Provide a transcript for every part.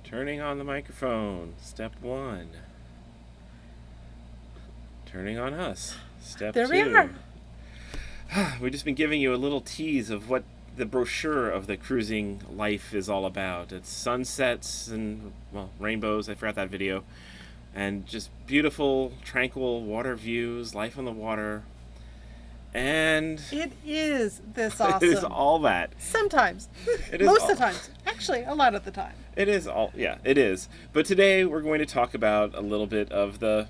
Turning on the microphone. Step 1. Turning on us. Step 2. There we are. We've just been giving you a little tease of what the brochure of the cruising life is all about. It's sunsets and, well, rainbows. I forgot that video. And just beautiful, tranquil water views, life on the water. And It is this awesome. it is all that. Sometimes. It is Most all. of the times. Actually, a lot of the time. It is all, yeah, it is. But today we're going to talk about a little bit of the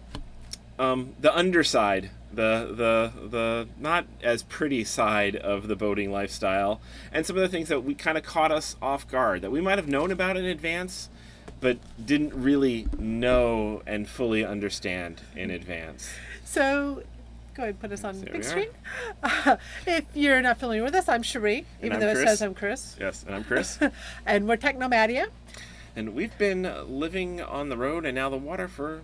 underside, the not as pretty side of the boating lifestyle, and some of the things that we kind of caught us off guard, that we might have known about in advance, but didn't really know and fully understand in advance. So, go ahead and put us on There big we screen. If you're not familiar with us, I'm Cherie, even I'm though Chris. it says I'm Chris. Yes, and I'm Chris. And we're Technomadia. And we've been living on the road and now the water for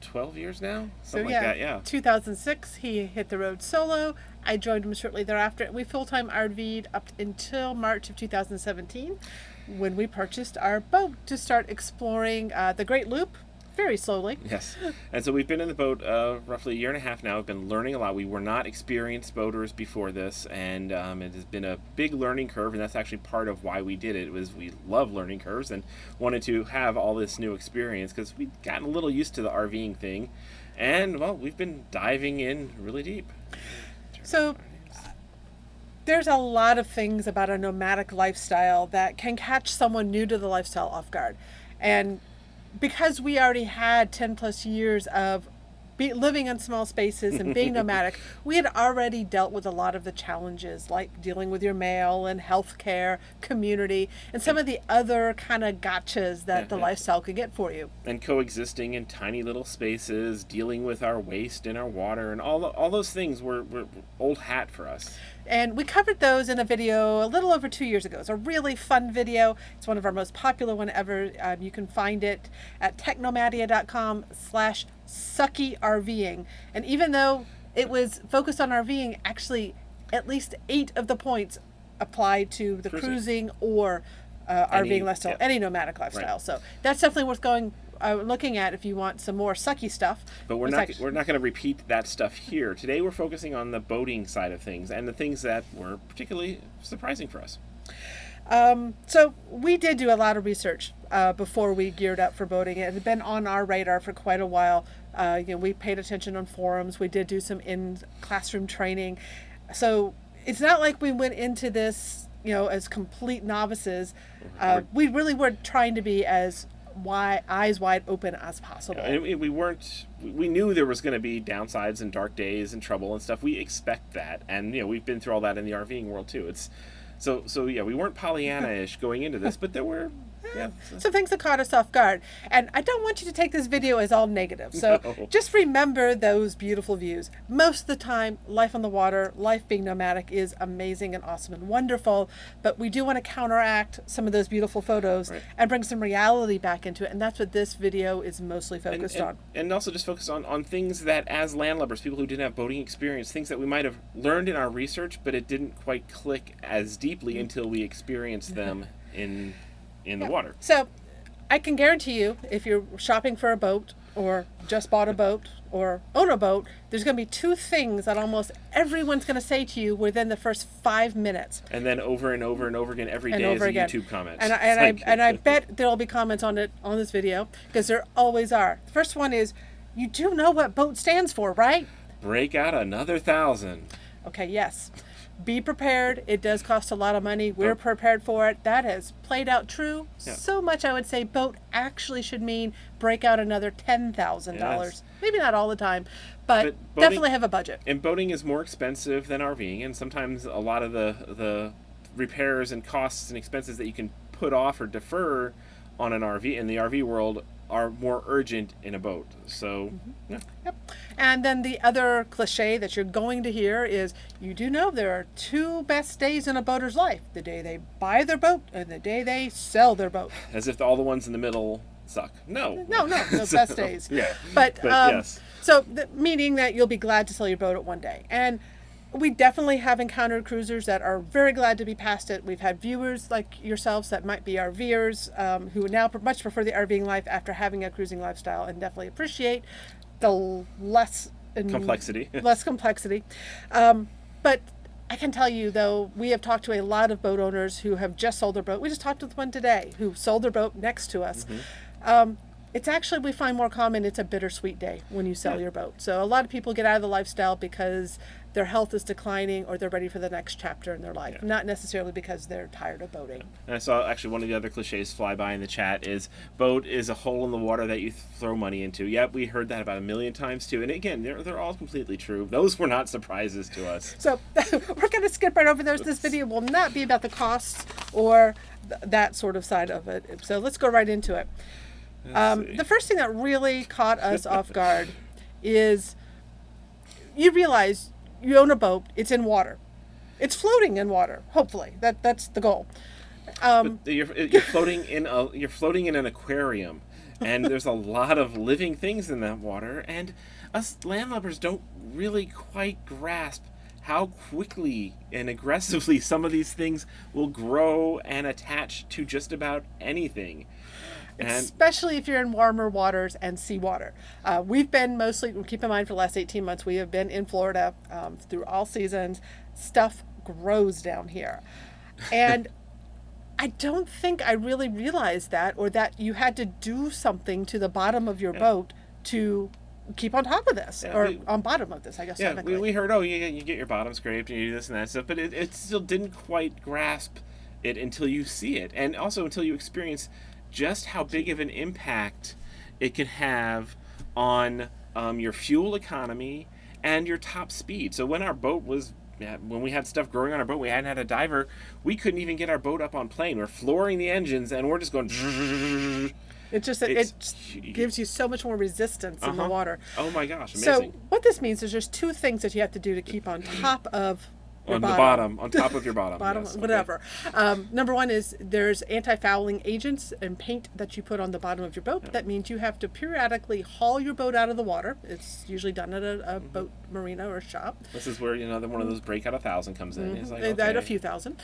12 years now? Something like that, yeah. 2006, he hit the road solo. I joined him shortly thereafter, and we full-time RV'd up until March of 2017, when we purchased our boat to start exploring the Great Loop very slowly. Yes. And so we've been in the boat roughly a year and a half now. We've been learning a lot. We were not experienced boaters before this, and it has been a big learning curve, and that's actually part of why we did it. Was we love learning curves and wanted to have all this new experience because we'd gotten a little used to the RVing thing, and, well, we've been diving in really deep. So there's a lot of things about a nomadic lifestyle that can catch someone new to the lifestyle off guard. And because we already had 10 plus years of living in small spaces and being nomadic, we had already dealt with a lot of the challenges, like dealing with your mail and healthcare, community, and some of the other kind of gotchas that the lifestyle could get for you. And coexisting in tiny little spaces, dealing with our waste and our water, and all those things were old hat for us. And we covered those in a video a little over 2 years ago. It's a really fun video. It's one of our most popular one ever. You can find it at technomadia.com/suckyrving. And even though it was focused on RVing, actually at least 8 of the points apply to the cruising or RVing lifestyle, any nomadic lifestyle. Right. So that's definitely worth looking at if you want some more sucky stuff. But we're not going to repeat that stuff here. Today we're focusing on the boating side of things and the things that were particularly surprising for us. So we did do a lot of research before we geared up for boating. It had been on our radar for quite a while. We paid attention on forums. We did do some in-classroom training. So it's not like we went into this, as complete novices. We really were trying to be as eyes wide open as possible. And we knew there was going to be downsides and dark days and trouble and stuff. We expect that, and we've been through all that in the RVing world too. It's so we weren't Pollyanna-ish going into this, but there were some things that caught us off guard. And I don't want you to take this video as all negative. So just remember those beautiful views. Most of the time, life on the water, life being nomadic is amazing and awesome and wonderful. But we do want to counteract some of those beautiful photos and bring some reality back into it. And that's what this video is mostly focused on. And also just focus on things that, as landlubbers, people who didn't have boating experience, things that we might have learned in our research, but it didn't quite click as deeply until we experienced them in the water. So I can guarantee you, if you're shopping for a boat or just bought a boat or own a boat, there's going to be 2 things that almost everyone's going to say to you within the first 5 minutes. And then over and over and over again every day is a YouTube comment. And I bet there'll be comments on this video, because there always are. The first one is, you do know what boat stands for, right? Break out another 1,000. Okay, yes. Be prepared. It does cost a lot of money. We're prepared for it. That has played out true. Yeah. So much I would say boat actually should mean break out another $10,000. Yes. Maybe not all the time, but boating, definitely have a budget. And boating is more expensive than RVing, and sometimes a lot of the repairs and costs and expenses that you can put off or defer on an RV in the RV world are more urgent in a boat. So, yeah. Yep. And then the other cliche that you're going to hear is, you do know there are 2 best days in a boater's life: the day they buy their boat and the day they sell their boat. As if all the ones in the middle suck. No, the best days. Yeah. But yes. So meaning that you'll be glad to sell your boat at one day. And We definitely have encountered cruisers that are very glad to be past it. We've had viewers like yourselves that might be RVers who now much prefer the RVing life after having a cruising lifestyle and definitely appreciate the less Complexity. less complexity. But I can tell you, though, we have talked to a lot of boat owners who have just sold their boat. We just talked with one today who sold their boat next to us. It's actually, we find more common, it's a bittersweet day when you sell your boat. So a lot of people get out of the lifestyle because their health is declining or they're ready for the next chapter in their life, not necessarily because they're tired of boating. And I saw actually one of the other cliches fly by in the chat is boat is a hole in the water that you throw money into. Yep, we heard that about 1 million times too. And again, they're all completely true. Those were not surprises to us. So we're going to skip right over those. This video will not be about the costs or that sort of side of it. So let's go right into it. The first thing that really caught us off guard is you realize you own a boat, it's in water. It's floating in water, hopefully. That's the goal. But you're floating in an aquarium, and there's a lot of living things in that water, and us landlubbers don't really quite grasp how quickly and aggressively some of these things will grow and attach to just about anything. And especially if you're in warmer waters and seawater. We've been mostly, keep in mind for the last 18 months, we have been in Florida through all seasons. Stuff grows down here. And I don't think I really realized that, or that you had to do something to the bottom of your boat to keep on top of this, on bottom of this, I guess. Yeah, we heard, you get your bottom scraped and you do this and that stuff, but it still didn't quite grasp it until you see it, and also until you experience just how big of an impact it can have on your fuel economy and your top speed. So when our boat was, when we had stuff growing on our boat, we hadn't had a diver, we couldn't even get our boat up on plane. We're flooring the engines and we're just going. It gives you so much more resistance in the water. Oh my gosh, amazing. So what this means is there's two things that you have to do to keep on top of on top of your bottom. Bottom, yes, whatever. Okay. Number one is there's anti-fouling agents and paint that you put on the bottom of your boat. That means you have to periodically haul your boat out of the water. It's usually done at a boat marina or shop. This is where one of those break out 1,000 comes in. It's like, at a few thousand.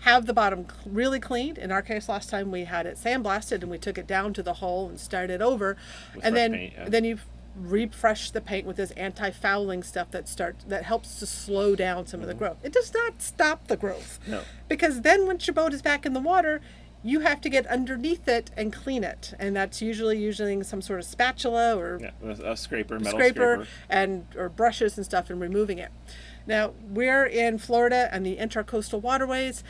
Have the bottom really cleaned. In our case, last time we had it sandblasted and we took it down to the hole and started over, and then you refresh the paint with this anti-fouling stuff that helps to slow down some of the growth. It does not stop the growth. No. Because then once your boat is back in the water, you have to get underneath it and clean it. And that's usually using some sort of spatula or a scraper, metal scraper or brushes and stuff and removing it. Now, we're in Florida and the intracoastal waterways.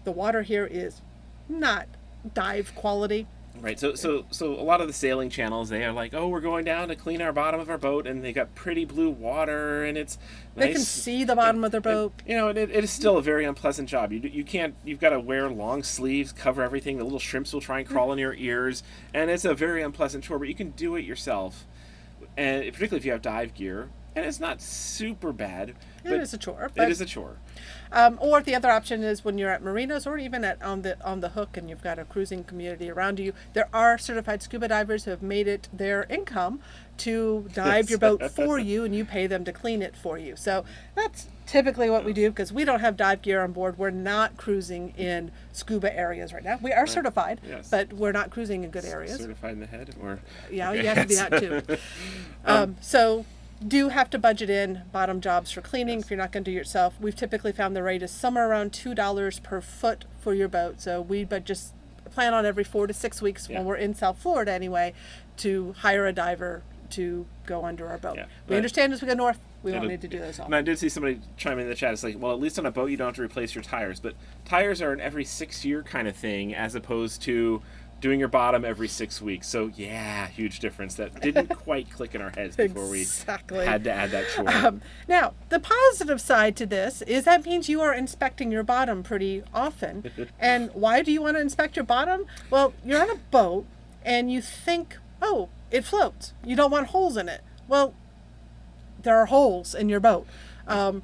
The water here is not dive quality. Right, so a lot of the sailing channels, they are like, we're going down to clean our bottom of our boat, and they got pretty blue water, and it's nice. They can see the bottom of their boat. It is still a very unpleasant job. You've got to wear long sleeves, cover everything. The little shrimps will try and crawl in your ears, and it's a very unpleasant chore. But you can do it yourself, and particularly if you have dive gear, and it's not super bad. It is a chore. It is a chore. Or the other option is when you're at marinas or even on the hook and you've got a cruising community around you, there are certified scuba divers who have made it their income to dive your boat for you, and you pay them to clean it for you. So that's typically what we do because we don't have dive gear on board. We're not cruising in scuba areas right now. We are certified, but we're not cruising in good areas. Certified in the head? You have to be that too. So do have to budget in bottom jobs for cleaning if you're not going to do it yourself. We've typically found the rate is somewhere around $2 per foot for your boat. So we just plan on every 4 to 6 weeks when we're in South Florida anyway to hire a diver to go under our boat. We understand as we go north, we won't need to do those all. And I did see somebody chime in the chat. It's like, well, at least on a boat you don't have to replace your tires. But tires are an every 6-year kind of thing as opposed to doing your bottom every 6 weeks. So huge difference. That didn't quite click in our heads before we had to add that chore. Now, the positive side to this is that means you are inspecting your bottom pretty often. And why do you want to inspect your bottom? Well, you're on a boat and you think, it floats. You don't want holes in it. Well, there are holes in your boat. There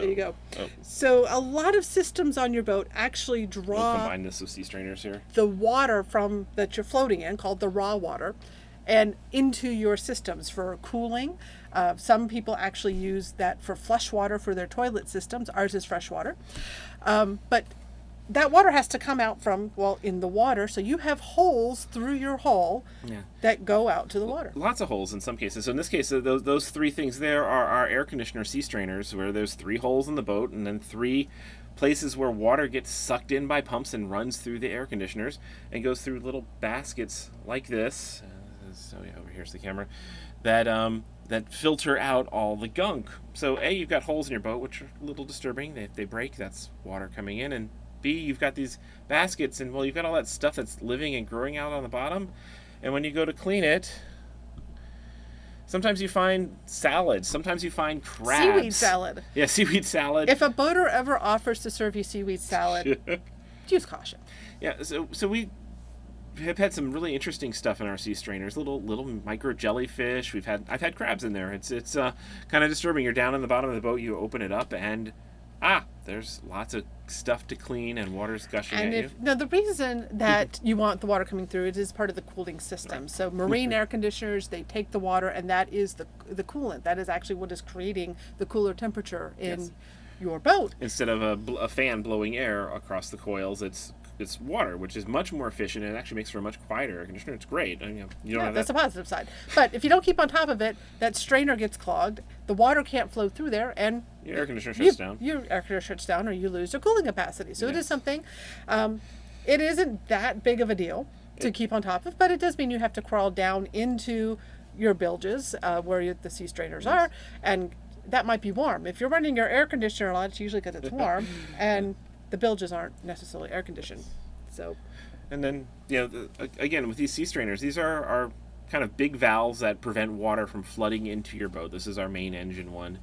you go. So a lot of systems on your boat actually draw we'll combine this with sea strainers here. The water that you're floating in, called the raw water, and into your systems for cooling. Some people actually use that for flush water for their toilet systems. Ours is fresh water. But that water has to come out from, well, in the water. So you have holes through your hull that go out to the water. Lots of holes in some cases. So in this case, those three things there are our air conditioner sea strainers, where there's 3 holes in the boat and then 3 places where water gets sucked in by pumps and runs through the air conditioners and goes through little baskets like this. So yeah, over here's the camera. That filter out all the gunk. So A, you've got holes in your boat, which are a little disturbing. If they break, that's water coming in. And B, you've got these baskets, and well, you've got all that stuff that's living and growing out on the bottom. And when you go to clean it, sometimes you find salads. Sometimes you find crabs. Seaweed salad. Yeah, seaweed salad. If a boater ever offers to serve you seaweed salad, use caution. Yeah, so we have had some really interesting stuff in our sea strainers. Little micro jellyfish. I've had crabs in there. It's kind of disturbing. You're down in the bottom of the boat. You open it up and there's lots of stuff to clean and water's gushing at you. No, the reason that you want the water coming through, it is part of the cooling system. So marine air conditioners, they take the water, and that is the coolant. That is actually what is creating the cooler temperature in your boat. Instead of a fan blowing air across the coils, it's water, which is much more efficient, and it actually makes for a much quieter air conditioner. It's great. You don't have that's the positive side. But if you don't keep on top of it, that strainer gets clogged, the water can't flow through there, and your air conditioner shuts down. Your air conditioner shuts down, or you lose your cooling capacity. So it is something. It isn't that big of a deal to keep on top of, but it does mean you have to crawl down into your bilges where the sea strainers are, and that might be warm. If you're running your air conditioner a lot, it's usually because it's warm, and the bilges aren't necessarily air conditioned. So, and then again with these sea strainers, these are kind of big valves that prevent water from flooding into your boat. This is our main engine one,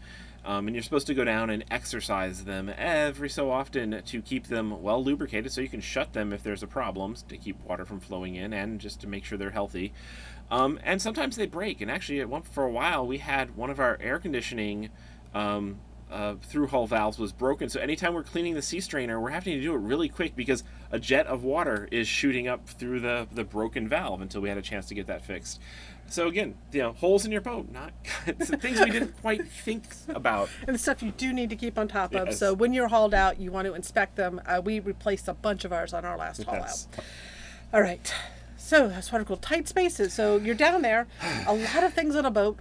and you're supposed to go down and exercise them every so often to keep them well lubricated, so you can shut them if there's a problem to keep water from flowing in and just to make sure they're healthy. And sometimes they break, and actually for a while we had one of our air conditioning through hull valves was broken, so anytime we're cleaning the sea strainer, we're having to do it really quick because a jet of water is shooting up through the broken valve until we had a chance to get that fixed. So again, holes in your boat, not things we didn't quite think about. And stuff you do need to keep on top of. So when you're hauled out, you want to inspect them. We replaced a bunch of ours on our last haul out. All right. So that's what are called tight spaces. So you're down there. A lot of things on a boat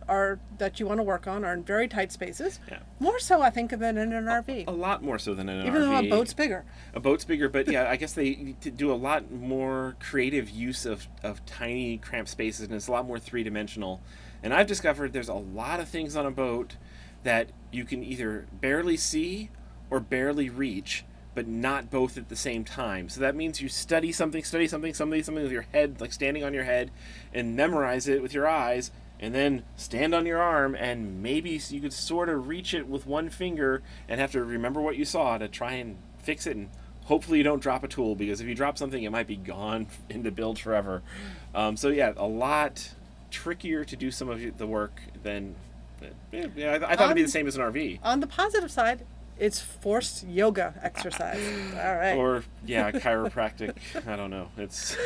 that you want to work on are in very tight spaces. Yeah. More so, I think, than in an RV. A lot more so than in an RV. Even though a boat's bigger. A boat's bigger, but yeah, I guess they do a lot more creative use of tiny, cramped spaces, and it's a lot more three-dimensional. And I've discovered there's a lot of things on a boat that you can either barely see or barely reach, but not both at the same time. So that means you study something with your head, like standing on your head, and memorize it with your eyes, and then stand on your arm, and maybe you could sort of reach it with one finger and have to remember what you saw to try and fix it, and hopefully you don't drop a tool, because if you drop something, it might be gone in the build forever. So yeah, a lot trickier to do some of the work than... I thought it'd be the same as an RV. On the positive side, it's forced yoga exercise. All right. Or, chiropractic. I don't know. It's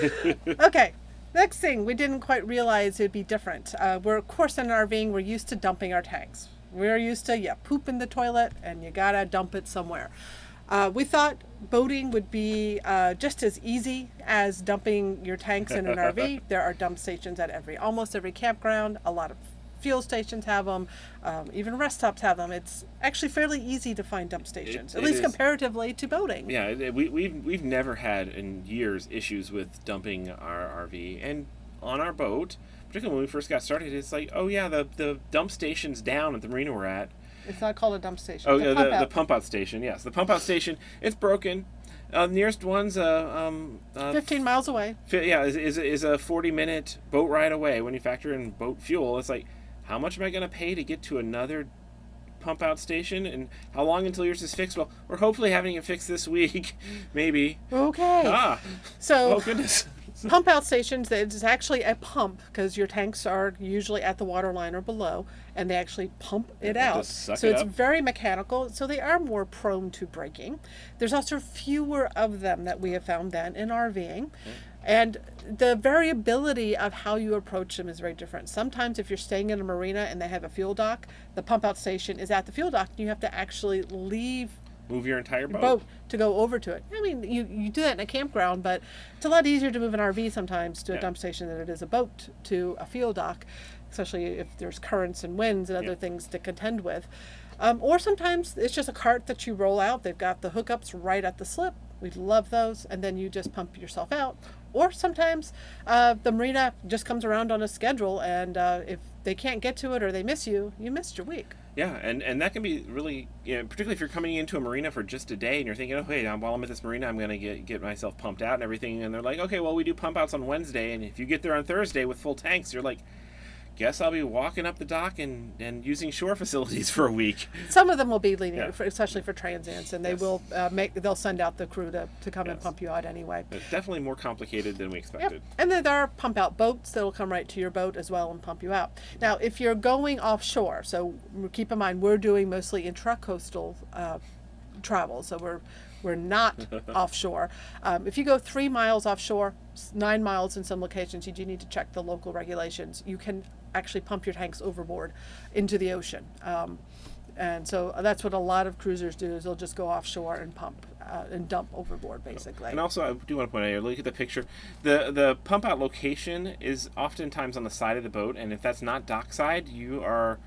Okay. Next thing, we didn't quite realize it'd be different. We're, of course, in RVing, we're used to dumping our tanks. We're used to, poop in the toilet, and you gotta dump it somewhere. We thought boating would be just as easy as dumping your tanks in an RV. There are dump stations at almost every campground. A lot of fuel stations have them, even rest stops have them. It's actually fairly easy to find dump stations, at least comparatively to boating. Yeah, we've never had in years issues with dumping our RV, and on our boat, particularly when we first got started, it's like, the dump station's down at the marina we're at. It's not called a dump station. Oh, the pump out station. Yes, the pump out station. It's broken. Nearest one's 15 miles away. Is a 40-minute boat ride away. When you factor in boat fuel, it's like, how much am I going to pay to get to another pump out station? And how long until yours is fixed? Well, we're hopefully having it fixed this week, maybe. Okay. So, oh goodness. Pump out stations, it's actually a pump, because your tanks are usually at the water line or below, and they actually pump it out. So it's very mechanical, so they are more prone to breaking. There's also fewer of them that we have found than in RVing. And the variability of how you approach them is very different. Sometimes if you're staying in a marina and they have a fuel dock, the pump out station is at the fuel dock and you have to actually leave Move your entire your boat. boat to go over to it. I mean, you do that in a campground, but it's a lot easier to move an RV sometimes to a Yeah. dump station than it is a boat to a fuel dock, especially if there's currents and winds and other Yeah. things to contend with. Or sometimes it's just a cart that you roll out. They've got the hookups right at the slip. We love those. And then you just pump yourself out. Or sometimes the marina just comes around on a schedule, and if they can't get to it or they miss you, you missed your week. Yeah, and that can be really, particularly if you're coming into a marina for just a day and you're thinking, oh, wait, while I'm at this marina, I'm going to get myself pumped out and everything. And they're like, okay, well, we do pump outs on Wednesday. And if you get there on Thursday with full tanks, you're like, guess I'll be walking up the dock and using shore facilities for a week. Some of them will be lenient, Yeah. especially for transients, and they Yes. will they'll send out the crew to come and Yes. pump you out anyway. It's definitely more complicated than we Yep. expected. And then there are pump out boats that'll come right to your boat as well and pump you out. Now, if you're going offshore, so keep in mind we're doing mostly intracoastal travel, so we're not offshore. If you go 3 miles offshore, 9 miles in some locations, you do need to check the local regulations. You can actually pump your tanks overboard into the ocean. And so that's what a lot of cruisers do, is they'll just go offshore and pump and dump overboard, basically. And also, I do want to point out here, look at the picture. The pump out location is oftentimes on the side of the boat, and if that's not dockside, you are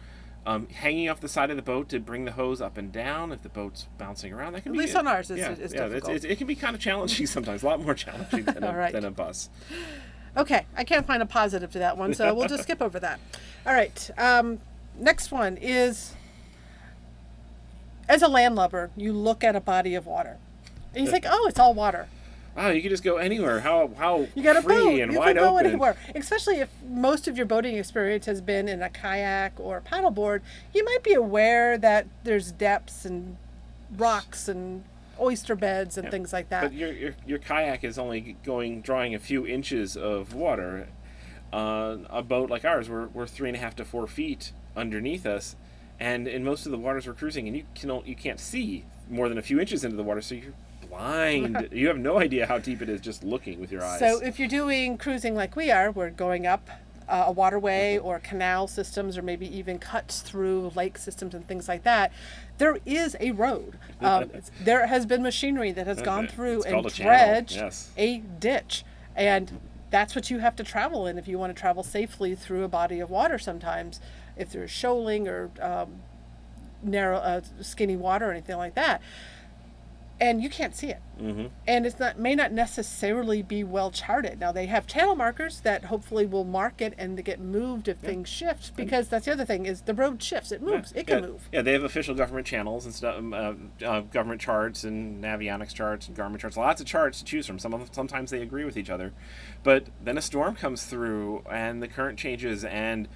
hanging off the side of the boat to bring the hose up and down. If the boat's bouncing around, that can At be... least on ours, it's yeah, difficult. it can be kind of challenging sometimes, a lot more challenging than, All right. than a bus. Okay, I can't find a positive to that one, so we'll just skip over that. All right, next one is, as a landlubber, you look at a body of water, and you think, oh, it's all water. Wow, you can just go anywhere. How You got a free boat. and You wide can go open. anywhere. Especially if most of your boating experience has been in a kayak or a paddleboard, you might be aware that there's depths and rocks and oyster beds and things like that. But your kayak is only drawing a few inches of water. A boat like ours, we're 3.5 to 4 feet underneath us, and in most of the waters we're cruising, and you can't see more than a few inches into the water, so you're blind. You have no idea how deep it is just looking with your eyes. So if you're doing cruising like we are, we're going up a waterway or canal systems, or maybe even cuts through lake systems and things like that, there is a road. There has been machinery that has gone through It's and called a channel, dredged yes. a ditch. And that's what you have to travel in if you want to travel safely through a body of water sometimes. If there's shoaling or narrow, skinny water or anything like that. And you can't see it. Mm-hmm. And may not necessarily be well charted. Now they have channel markers that hopefully will mark it and to get moved if things shift, because that's the other thing is the road shifts. It moves. It can move. Yeah, they have official government channels and stuff, government charts and Navionics charts and Garmin charts. Lots of charts to choose from. Sometimes they agree with each other, but then a storm comes through and the current changes and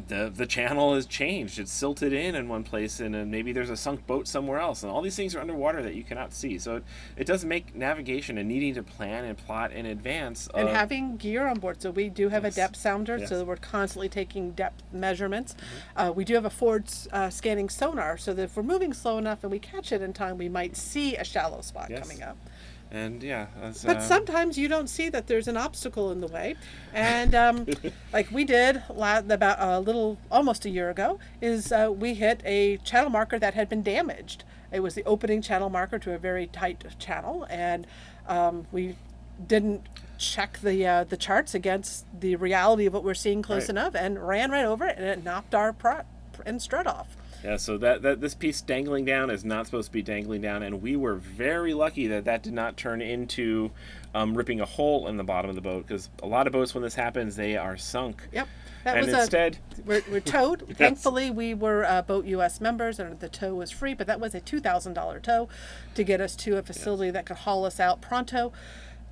the channel is changed. It's silted in one place, and maybe there's a sunk boat somewhere else, and all these things are underwater that you cannot see. So it does make navigation and needing to plan and plot in advance. And having gear on board. So we do have a Yes. depth sounder, Yes. so we're constantly taking depth measurements. We do have a forward scanning sonar, so that if we're moving slow enough and we catch it in time, we might see a shallow spot Yes. coming up. And yeah, But sometimes you don't see that there's an obstacle in the way. And like we did about almost a year ago, is we hit a channel marker that had been damaged. It was the opening channel marker to a very tight channel, and we didn't check the charts against the reality of what we're seeing close Right. enough, and ran right over it, and it knocked our prop and strut off. Yeah, so that this piece dangling down is not supposed to be dangling down, and we were very lucky that did not turn into ripping a hole in the bottom of the boat, because a lot of boats, when this happens, they are sunk. Yep. And instead, We're towed. Yes. Thankfully, we were Boat US members, and the tow was free, but that was a $2,000 tow to get us to a facility that could haul us out pronto.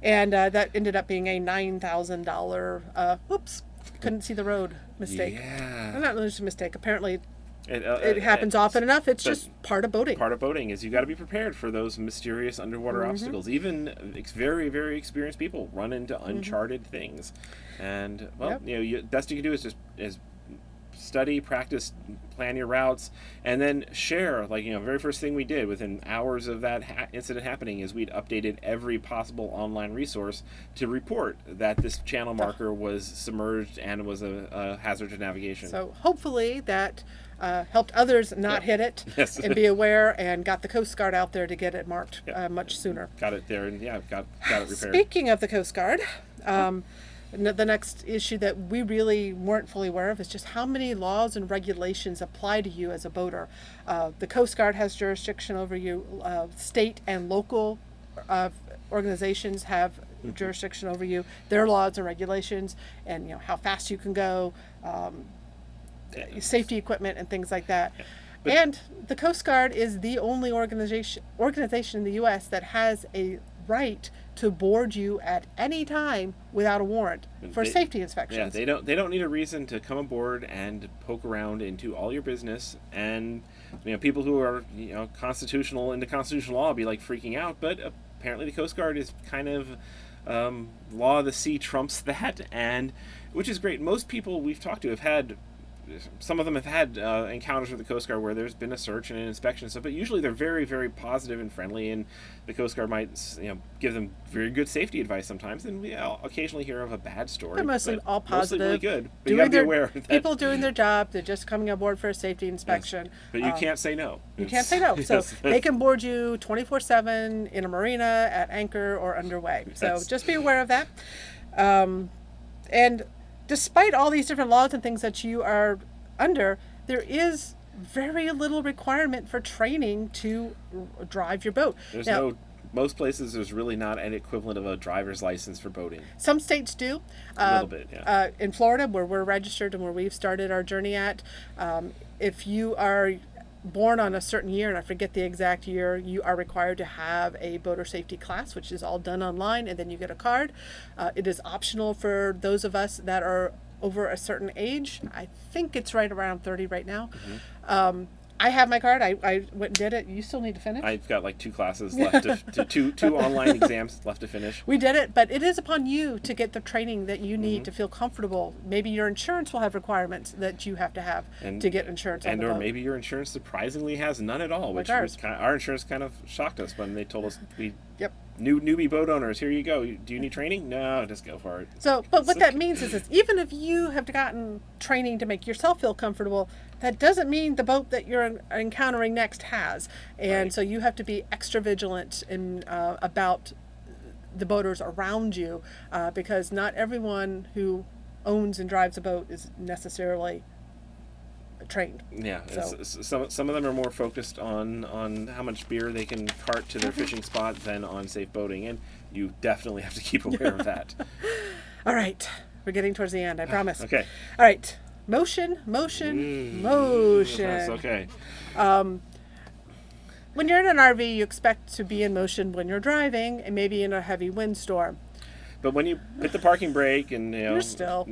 And that ended up being a $9,000, whoops, couldn't see the road mistake. Yeah. Not really just a mistake. Apparently, it happens often enough. It's just part of boating. Part of boating is you got to be prepared for those mysterious underwater Mm-hmm. obstacles. Even very, very experienced people run into uncharted things, and well, Yep. best you can do is just study, practice, plan your routes, and then share. Like, very first thing we did within hours of that incident happening is we'd updated every possible online resource to report that this channel marker was submerged and was a hazard to navigation. So hopefully that helped others not hit it Yes. and be aware, and got the Coast Guard out there to get it marked much sooner. Got it there, and got it repaired. Speaking of the Coast Guard, the next issue that we really weren't fully aware of is just how many laws and regulations apply to you as a boater. The Coast Guard has jurisdiction over you. State and local organizations have jurisdiction over you. Their laws and regulations, and how fast you can go, safety equipment, and things like that. And the Coast Guard is the only organization in the U.S. that has a right to board you at any time without a warrant for safety inspections. Yeah, they don't need a reason to come aboard and poke around into all your business. And people who are constitutional into constitutional law be like freaking out, but apparently the Coast Guard is kind of law of the sea trumps that, and which is great. Most people we've talked to have had. Some of them have had encounters with the Coast Guard where there's been a search and an inspection and stuff, but usually they're very, very positive and friendly, and the Coast Guard might give them very good safety advice sometimes, and we occasionally hear of a bad story. They're mostly all positive. Mostly really good, but you got to be aware that people doing their job, they're just coming aboard for a safety inspection. Yes. But you can't say no. You can't say no. So they can board you 24/7 in a marina, at anchor, or underway. So just be aware of that. And despite all these different laws and things that you are under, there is very little requirement for training to drive your boat. Most places there's really not an equivalent of a driver's license for boating. Some states do. A little bit, yeah. In Florida, where we're registered and where we've started our journey at, if you are born on a certain year, and I forget the exact year, you are required to have a boater safety class, which is all done online, and then you get a card. It is optional for those of us that are over a certain age. I think it's right around 30 right now. I have my card. I went and did it. You still need to finish? I've got like 2 classes left, two online exams left to finish. We did it, but it is upon you to get the training that you need to feel comfortable. Maybe your insurance will have requirements that you have to have to get insurance on the boat. Or maybe your insurance surprisingly has none at all, which was our insurance kind of shocked us when they told us newbie boat owners, here you go. Do you need training? No, just go for it. So, but what that means is even if you have gotten training to make yourself feel comfortable, that doesn't mean the boat that you're encountering next has. And so you have to be extra vigilant about the boaters around you, because not everyone who owns and drives a boat is necessarily trained. Yeah, so some of them are more focused on how much beer they can cart to their fishing spot than on safe boating, and you definitely have to keep aware of that. All right, we're getting towards the end, I promise. Okay. All right, motion. That's okay. When you're in an RV, you expect to be in motion when you're driving, and maybe in a heavy windstorm. But when you hit the parking brake, and you're still,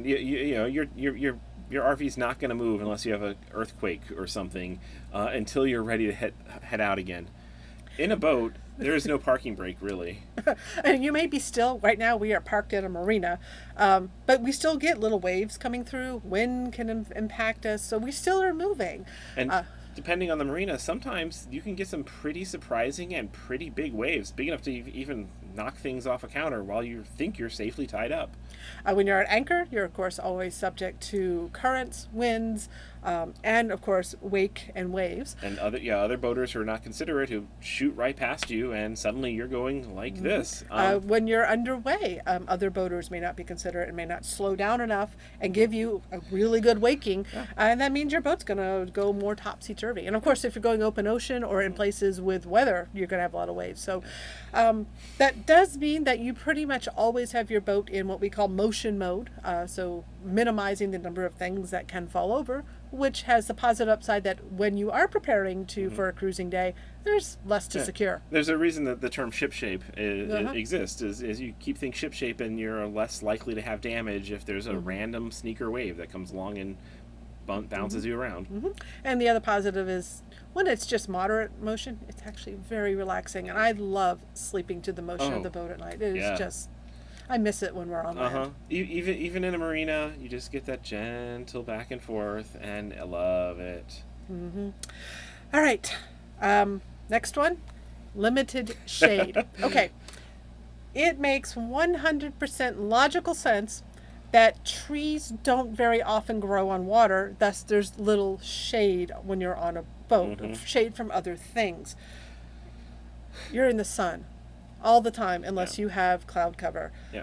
your RV's not going to move unless you have an earthquake or something until you're ready to head out again. In a boat, there is no parking brake, really. And you may be still, right now we are parked in a marina, but we still get little waves coming through. Wind can impact us, so we still are moving. And depending on the marina, sometimes you can get some pretty surprising and pretty big waves, big enough to even knock things off a counter while you think you're safely tied up. When you're at anchor, you're of course always subject to currents, winds, and of course wake and waves. And other boaters who are not considerate who shoot right past you, and suddenly you're going like this. When you're underway, other boaters may not be considerate and may not slow down enough and give you a really good waking, and that means your boat's going to go more topsy-turvy. And of course, if you're going open ocean or in places with weather, you're going to have a lot of waves. So that does mean that you pretty much always have your boat in what we call motion mode, so minimizing the number of things that can fall over, which has the positive upside that when you are preparing for a cruising day, there's less to secure. There's a reason that the term shipshape exists, is you keep things shipshape and you're less likely to have damage if there's a random sneaker wave that comes along and bounces you around. And the other positive is when it's just moderate motion, it's actually very relaxing, and I love sleeping to the motion of the boat at night. It is just I miss it when we're on land. Even in a marina, you just get that gentle back and forth, and I love it. All right. Next one, limited shade. Okay. It makes 100% logical sense that trees don't very often grow on water, thus there's little shade when you're on a boat, shade from other things. You're in the sun all the time unless you have cloud cover. Yeah.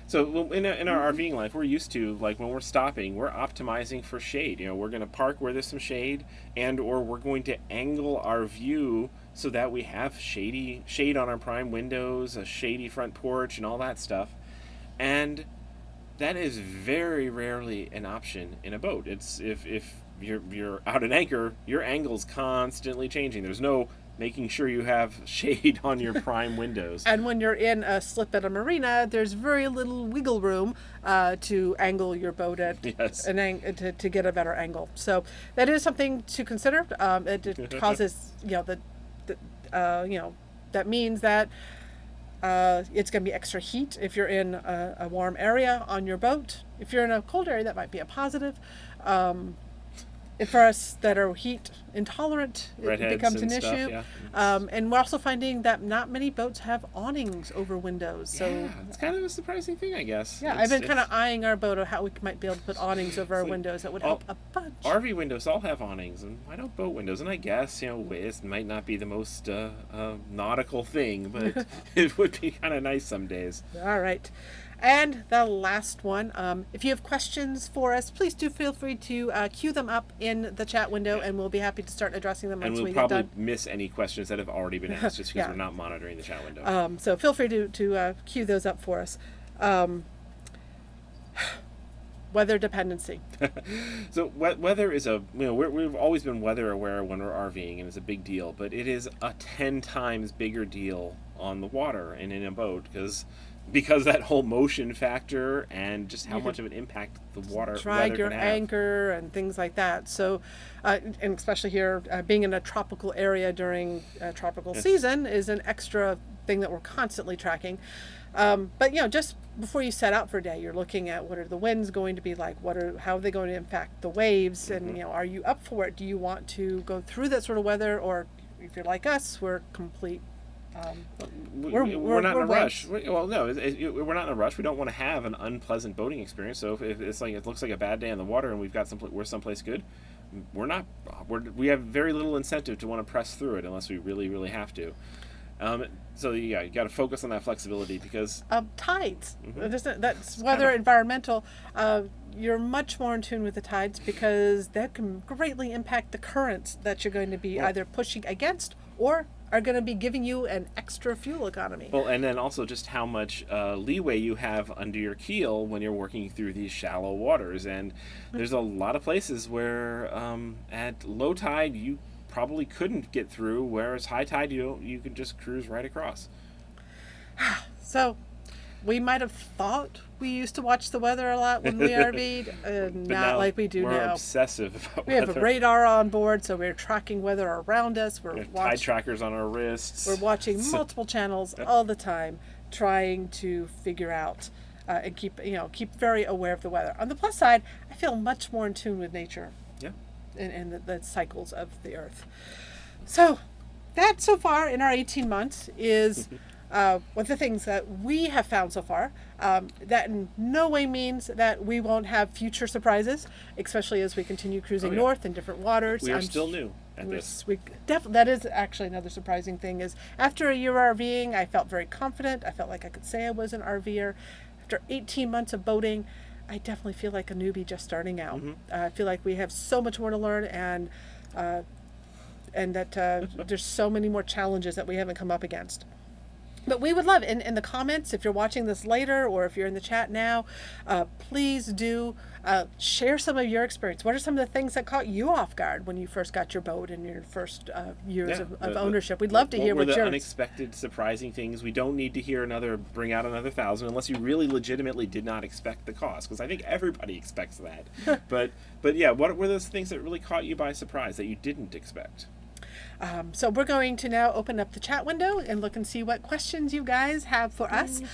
So in our RVing life, we're used to, like, when we're stopping, we're optimizing for shade. We're going to park where there's some shade, and or we're going to angle our view so that we have shade on our prime windows, a shady front porch, and all that stuff. And that is very rarely an option in a boat. It's if you're out at anchor, your angle's constantly changing. There's no making sure you have shade on your prime windows. And when you're in a slip at a marina, there's very little wiggle room to angle your boat at to get a better angle. So that is something to consider. It causes that means that it's going to be extra heat if you're in a warm area on your boat. If you're in a cold area, that might be a positive. For us that are heat intolerant, it becomes an issue. Yeah. And we're also finding that not many boats have awnings over windows. So it's kind of a surprising thing, I guess. Yeah, I've been kind of eyeing our boat of how we might be able to put awnings over our windows. That would help a bunch. RV windows all have awnings, and why don't boat windows? And I guess, it might not be the most nautical thing, but it would be kind of nice some days. All right. And the last one, if you have questions for us, please do feel free to queue them up in the chat window, and we'll be happy to start addressing them once we get done. And we'll probably miss any questions that have already been asked just because we're not monitoring the chat window. So feel free to queue those up for us. Weather dependency. So weather is we've always been weather aware when we're RVing, and it's a big deal, but it is a 10 times bigger deal on the water and in a boat because that whole motion factor and just how much of an impact the water drag your can have. anchor and things like that. So, and especially here, being in a tropical area during tropical season is an extra thing that we're constantly tracking. But just before you set out for a day, you're looking at what are the winds going to be like, how are they going to impact the waves, and are you up for it? Do you want to go through that sort of weather, or if you're like us, we're complete. We're not in a rush. Well, no, we're not in a rush. We don't want to have an unpleasant boating experience. So if it's like it looks like a bad day on the water and we're someplace good, we have very little incentive to want to press through it unless we really, really have to. So you got to focus on that flexibility because tides. That's weather environmental. You're much more in tune with the tides because that can greatly impact the currents that you're going to be either pushing against or are going to be giving you an extra fuel economy. Well, and then also just how much leeway you have under your keel when you're working through these shallow waters. And there's a lot of places where at low tide you probably couldn't get through, whereas high tide you can just cruise right across. So we might have thought we used to watch the weather a lot when we RV'd, not like we do now. We're obsessive about weather. We have a radar on board, so we're tracking weather around us. We have tide trackers on our wrists. We're watching multiple channels all the time, trying to figure out and keep very aware of the weather. On the plus side, I feel much more in tune with nature. Yeah. And the cycles of the earth. So that so far in our 18 months is one of the things that we have found so far. That in no way means that we won't have future surprises, especially as we continue cruising north in different waters. We are still new at this. That is actually another surprising thing is after a year RVing, I felt very confident. I felt like I could say I was an RVer. After 18 months of boating, I definitely feel like a newbie just starting out. I feel like we have so much more to learn and that there's so many more challenges that we haven't come up against. But we would love, in the comments, if you're watching this later or if you're in the chat now, please do share some of your experience. What are some of the things that caught you off guard when you first got your boat in your first years of ownership? We'd love to hear what your unexpected, surprising things. We don't need to hear bring out another 1,000 unless you really legitimately did not expect the cost, because I think everybody expects that. but yeah, what were those things that really caught you by surprise that you didn't expect? So we're going to now open up the chat window and look and see what questions you guys have for us. Do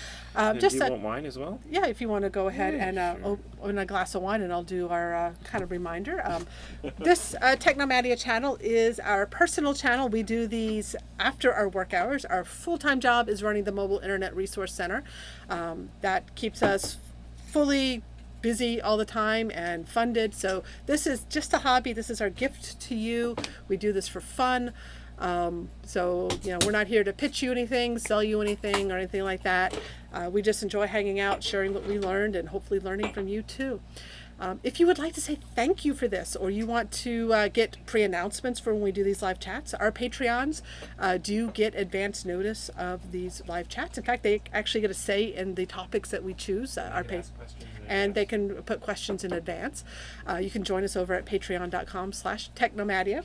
you want wine as well? Yeah, if you want to go ahead and sure. open a glass of wine, and I'll do our kind of reminder. This Technomadia channel is our personal channel. We do these after our work hours. Our full-time job is running the Mobile Internet Resource Center. That keeps us fully busy all the time and funded. So this is just a hobby. This is our gift to you. We do this for fun. So, we're not here to pitch you anything, sell you anything, or anything like that. We just enjoy hanging out, sharing what we learned, and hopefully learning from you too. If you would like to say thank you for this, or you want to get pre-announcements for when we do these live chats, our Patreons do get advance notice of these live chats. In fact, they actually get a say in the topics that we choose. And they can put questions in advance. You can join us over at patreon.com/technomadia.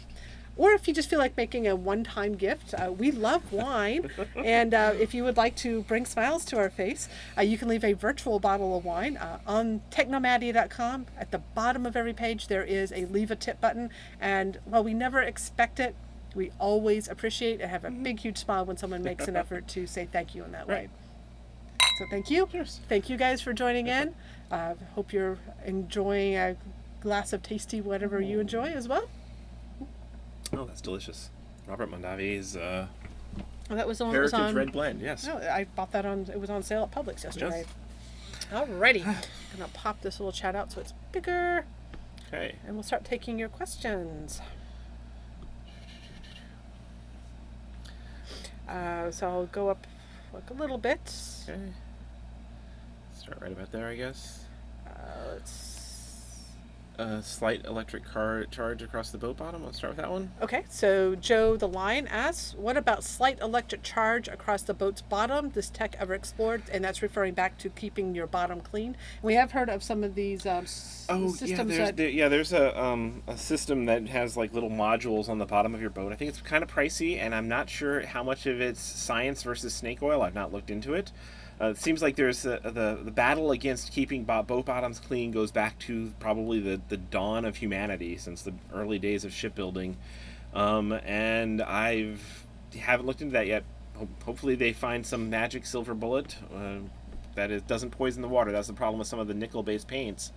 Or if you just feel like making a one-time gift, we love wine. And if you would like to bring smiles to our face, you can leave a virtual bottle of wine on technomadia.com. At the bottom of every page, there is a leave a tip button. And while we never expect it, we always appreciate and have a big, huge smile when someone makes an effort to say thank you in that way. So thank you. Cheers. Thank you guys for joining in. Hope you're enjoying a glass of tasty whatever you enjoy as well. Oh, that's delicious. Robert Mondavi's That was the one that was Heritage on Red Blend, yes. No, I bought that on. It was on sale at Publix yesterday. Yes. Alrighty, I'm gonna pop this little chat out so it's bigger, Okay. and we'll start taking your questions. So I'll go up like a little bit. Okay. Start right about there, I guess. Let's. Slight electric car charge across the boat bottom. Let's start with that one. Okay, so Joe the Lion asks, what about slight electric charge across the boat's bottom? This tech ever explored? And that's referring back to keeping your bottom clean. We have heard of some of these systems. There's a system that has like little modules on the bottom of your boat. I think it's kind of pricey, and I'm not sure how much of it's science versus snake oil. I've not looked into it. It seems like there's the battle against keeping boat bottoms clean goes back to probably the dawn of humanity, since the early days of shipbuilding, and haven't looked into that yet. Hopefully they find some magic silver bullet that it doesn't poison the water. That's the problem with some of the nickel-based paints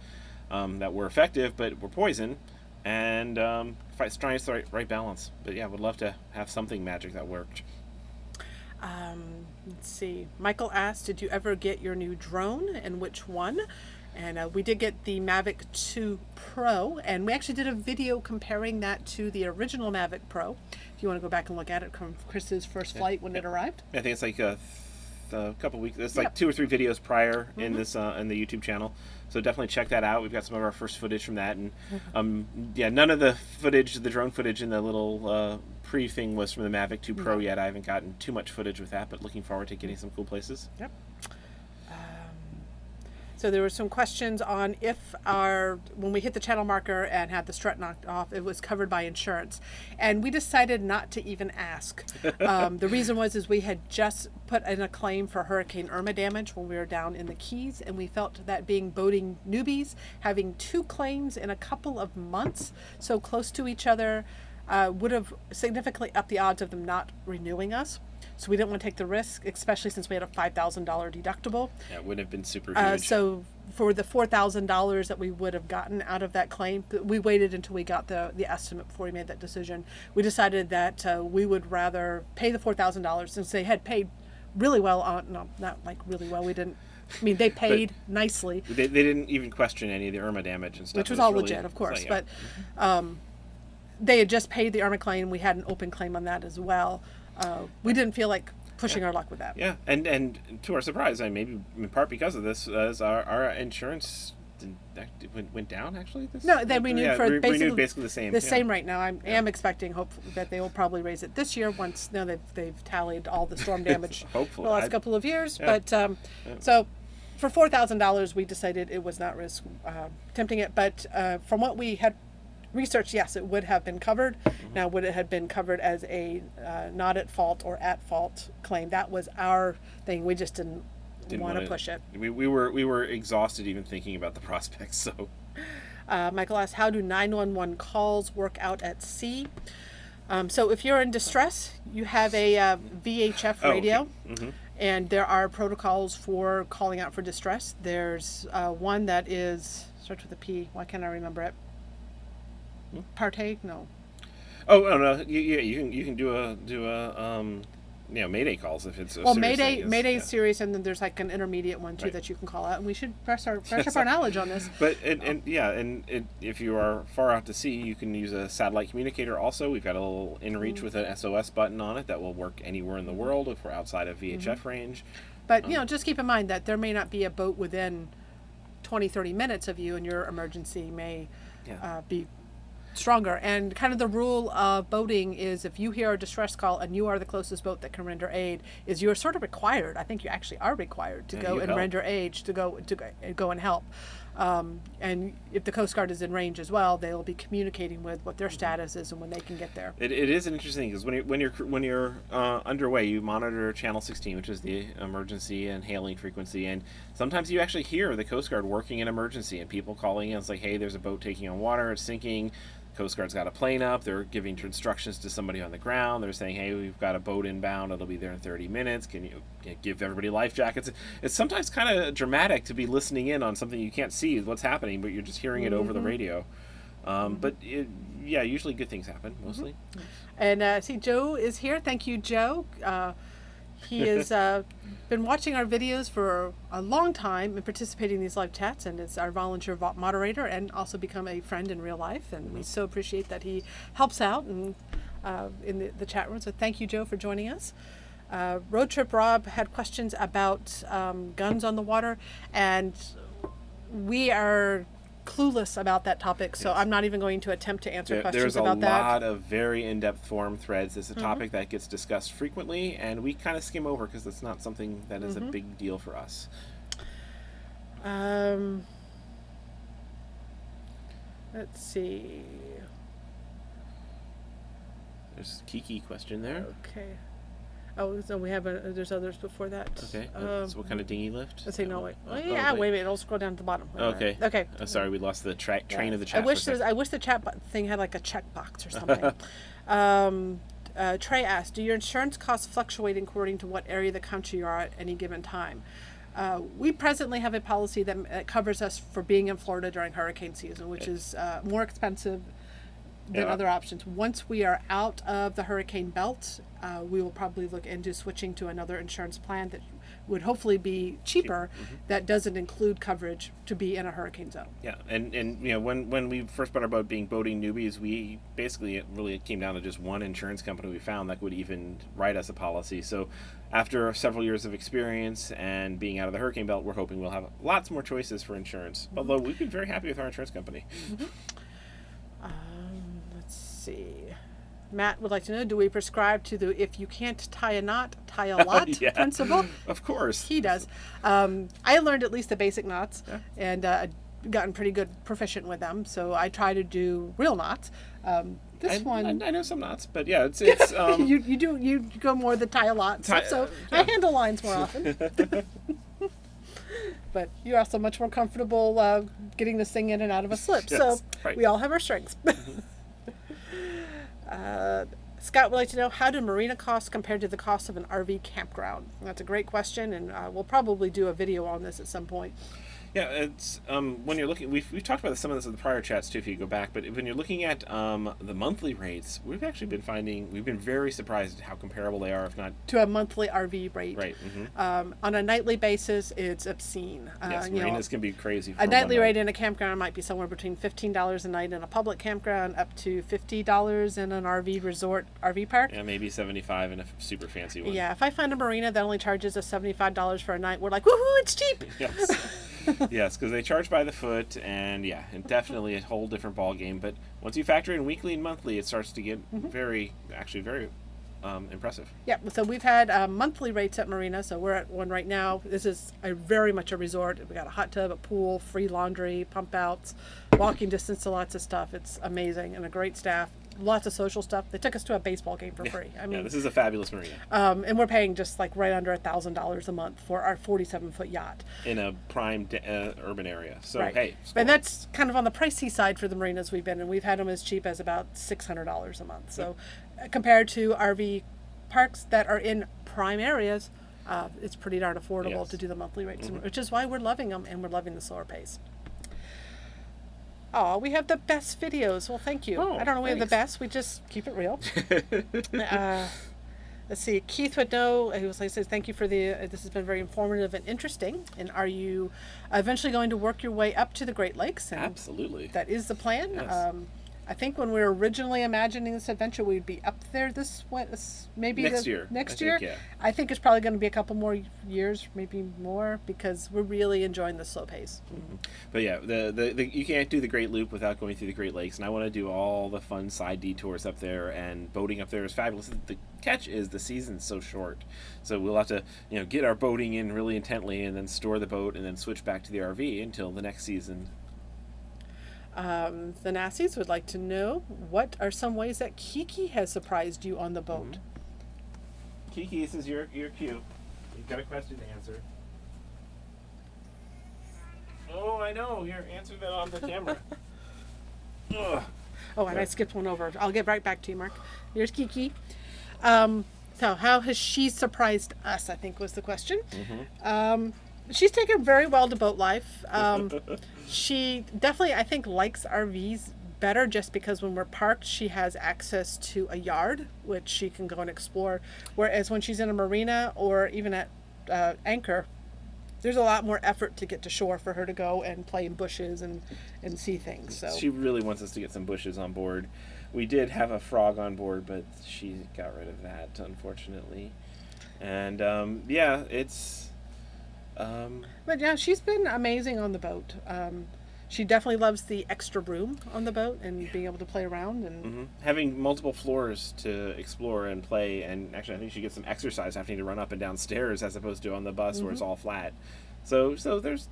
that were effective but were poison, and trying to the right balance. But yeah, would love to have something magic that worked. Let's see. Michael asked, did you ever get your new drone, and which one? And we did get the Mavic 2 Pro, and we actually did a video comparing that to the original Mavic Pro. If you want to go back and look at it from Chris's first flight when it arrived. I think it's like a couple weeks. It's like 2 or 3 videos prior in this in the YouTube channel. So definitely check that out. We've got some of our first footage from that, and none of the footage, the drone footage in the little pre-thing was from the Mavic 2 Pro yet. I haven't gotten too much footage with that, but looking forward to getting some cool places. Yep. So there were some questions on if when we hit the channel marker and had the strut knocked off, it was covered by insurance. And we decided not to even ask. The reason is we had just put in a claim for Hurricane Irma damage when we were down in the Keys, and we felt that being boating newbies, having 2 claims in a couple of months, so close to each other, would have significantly upped the odds of them not renewing us. So we didn't want to take the risk, especially since we had a $5,000 deductible. Yeah, it wouldn't have been super huge. So for the $4,000 that we would have gotten out of that claim, we waited until we got the estimate before we made that decision. We decided that we would rather pay the $4,000 since they had paid really well on, no, not like really well. We didn't. I mean, they paid nicely. They didn't even question any of the Irma damage and stuff. Which was all really legit, of course. So, yeah. But they had just paid the Irma claim. We had an open claim on that as well. We didn't feel like pushing our luck with that. Yeah, and to our surprise, maybe in part because of this, as our insurance went down actually. No, they renewed for basically the same. The same right now. I am expecting that they will probably raise it this year once they've tallied all the storm damage Hopefully. the last couple of years. Yeah. But so for $4,000, we decided it was not risk tempting it. But from what we had research, yes, it would have been covered. Mm-hmm. Now, would it have been covered as a not at fault or at fault claim? That was our thing. We just didn't want to push it. We were exhausted even thinking about the prospects. So, Michael asked, how do 911 calls work out at sea? So if you're in distress, you have a VHF radio, Okay. and there are protocols for calling out for distress. There's one that starts with a P. Why can't I remember it? Partake? No. Oh no, you can do Mayday calls if it's a Well, serious thing. Mayday is serious, and then there's like an intermediate one too Right. that you can call out. And we should brush up our knowledge on this. But if you are far out to sea, you can use a satellite communicator. Also, we've got a little inReach with an SOS button on it that will work anywhere in the world if we're outside of VHF range. But just keep in mind that there may not be a boat within 20, 30 minutes of you, and your emergency may be stronger. And kind of the rule of boating is if you hear a distress call and you are the closest boat that can render aid, is you're sort of required. I think you actually are required to go and help. render aid, to go and help. And if the Coast Guard is in range as well, they will be communicating with what their status is and when they can get there. It is an interesting because when you're underway, you monitor channel 16, which is the emergency and hailing frequency, and sometimes you actually hear the Coast Guard working an emergency and people calling in. It's like, hey, there's a boat taking on water, it's sinking. Coast Guard's got a plane up. They're giving instructions to somebody on the ground. They're saying, hey, we've got a boat inbound. It'll be there in 30 minutes. Can you give everybody life jackets? It's sometimes kind of dramatic to be listening in on something you can't see what's happening, but you're just hearing it over the radio. But usually good things happen, mostly. And see, Joe is here. Thank you, Joe. He has been watching our videos for a long time and participating in these live chats, and is our volunteer moderator and also become a friend in real life. And we so appreciate that he helps out and in the chat room. So thank you, Joe, for joining us. Road Trip Rob had questions about guns on the water, and we are clueless about that topic, so I'm not even going to attempt to answer questions about that. There's a lot of very in-depth forum threads. It's a topic that gets discussed frequently, and we kind of skim over because it's not something that is a big deal for us. Let's see. There's a Kiki question there. Okay. Oh, so we have there's others before that. Okay. So what kind of dinghy lift? Let's see. No, wait. Wait a minute. It'll scroll down to the bottom. Okay. Okay. Sorry, we lost the train of the chat. I wish the chat thing had like a checkbox or something. Trey asked, do your insurance costs fluctuate according to what area of the country you are at any given time? We presently have a policy that covers us for being in Florida during hurricane season, which is more expensive than other options. Once we are out of the hurricane belt, we will probably look into switching to another insurance plan that would hopefully be cheaper, that doesn't include coverage to be in a hurricane zone. Yeah, and when we first bought our boat, being boating newbies, we basically it came down to just one insurance company we found that would even write us a policy. So after several years of experience and being out of the hurricane belt, we're hoping we'll have lots more choices for insurance. Although we've been very happy with our insurance company. Let's see. Matt would like to know, do we prescribe to the if you can't tie a knot, tie a lot principle? Of course. He does. I learned at least the basic knots and gotten pretty good proficient with them. So I try to do real knots. I know some knots, but yeah, it's you go more the tie a lot stuff, so I handle lines more often. But you're also much more comfortable getting this thing in and out of a slip. So we all have our strengths. Scott would like to know, how do marina costs compare to the cost of an RV campground? That's a great question, and we'll probably do a video on this at some point. Yeah, it's when you're looking, we've talked about some of this in the prior chats too, if you go back, but when you're looking at the monthly rates, we've been very surprised at how comparable they are, if not to a monthly RV rate. Right. On a nightly basis, it's obscene. Yes, marinas can be crazy. A nightly rate in a campground might be somewhere between $15 a night in a public campground up to $50 in an RV resort, RV park. Yeah, maybe $75 in a super fancy one. Yeah, if I find a marina that only charges us $75 for a night, we're like, woohoo, it's cheap! Yes. Yes, because they charge by the foot, and definitely a whole different ball game. But once you factor in weekly and monthly, it starts to get very impressive. Yeah, so we've had monthly rates at marina, so we're at one right now. This is very much a resort. We got a hot tub, a pool, free laundry, pump outs, walking distance to lots of stuff. It's amazing, and a great staff. Lots of social stuff. They took us to a baseball game for free. I mean, this is a fabulous marina. And we're paying just like right under $1,000 a month for our 47-foot yacht in a prime urban area. So hey, and that's kind of on the pricey side for the marinas we've been in. We've had them as cheap as about $600 a month. So compared to RV parks that are in prime areas, it's pretty darn affordable Yes. to do the monthly rates, which is why we're loving them and we're loving the slower pace. Oh, we have the best videos. Well, thank you. Oh, I don't know we have the thanks. best. We just keep it real. Let's see. Keith would know. He was like, says, "Thank you for the. This has been very informative and interesting. And are you eventually going to work your way up to the Great Lakes?" And Absolutely. that is the plan. Yes. I think when we were originally imagining this adventure, we'd be up there maybe Next year, Next I year, think, yeah. I think it's probably going to be a couple more years, maybe more, because we're really enjoying the slow pace. But yeah, the you can't do the Great Loop without going through the Great Lakes, and I want to do all the fun side detours up there. And boating up there is fabulous. The catch is the season's so short, so we'll have to get our boating in really intently, and then store the boat, and then switch back to the RV until the next season. The Nassies would like to know, what are some ways that Kiki has surprised you on the boat? Kiki, this is your cue. You've got a question to answer. Oh, I know. You're answering that on the camera. Ugh. Oh, and I skipped one over. I'll get right back to you, Mark. Here's Kiki. So how has she surprised us, I think was the question. She's taken very well to boat life. She definitely, I think, likes RVs better just because when we're parked, she has access to a yard, which she can go and explore. Whereas when she's in a marina or even at anchor, there's a lot more effort to get to shore for her to go and play in bushes and see things. So She really wants us to get some bushes on board. We did have a frog on board, but she got rid of that, unfortunately. And yeah, it's. But yeah, she's been amazing on the boat. She definitely loves the extra room on the boat and being able to play around and Having multiple floors to explore and play, and actually I think she gets some exercise having to run up and down stairs as opposed to on the bus where it's all flat. So there's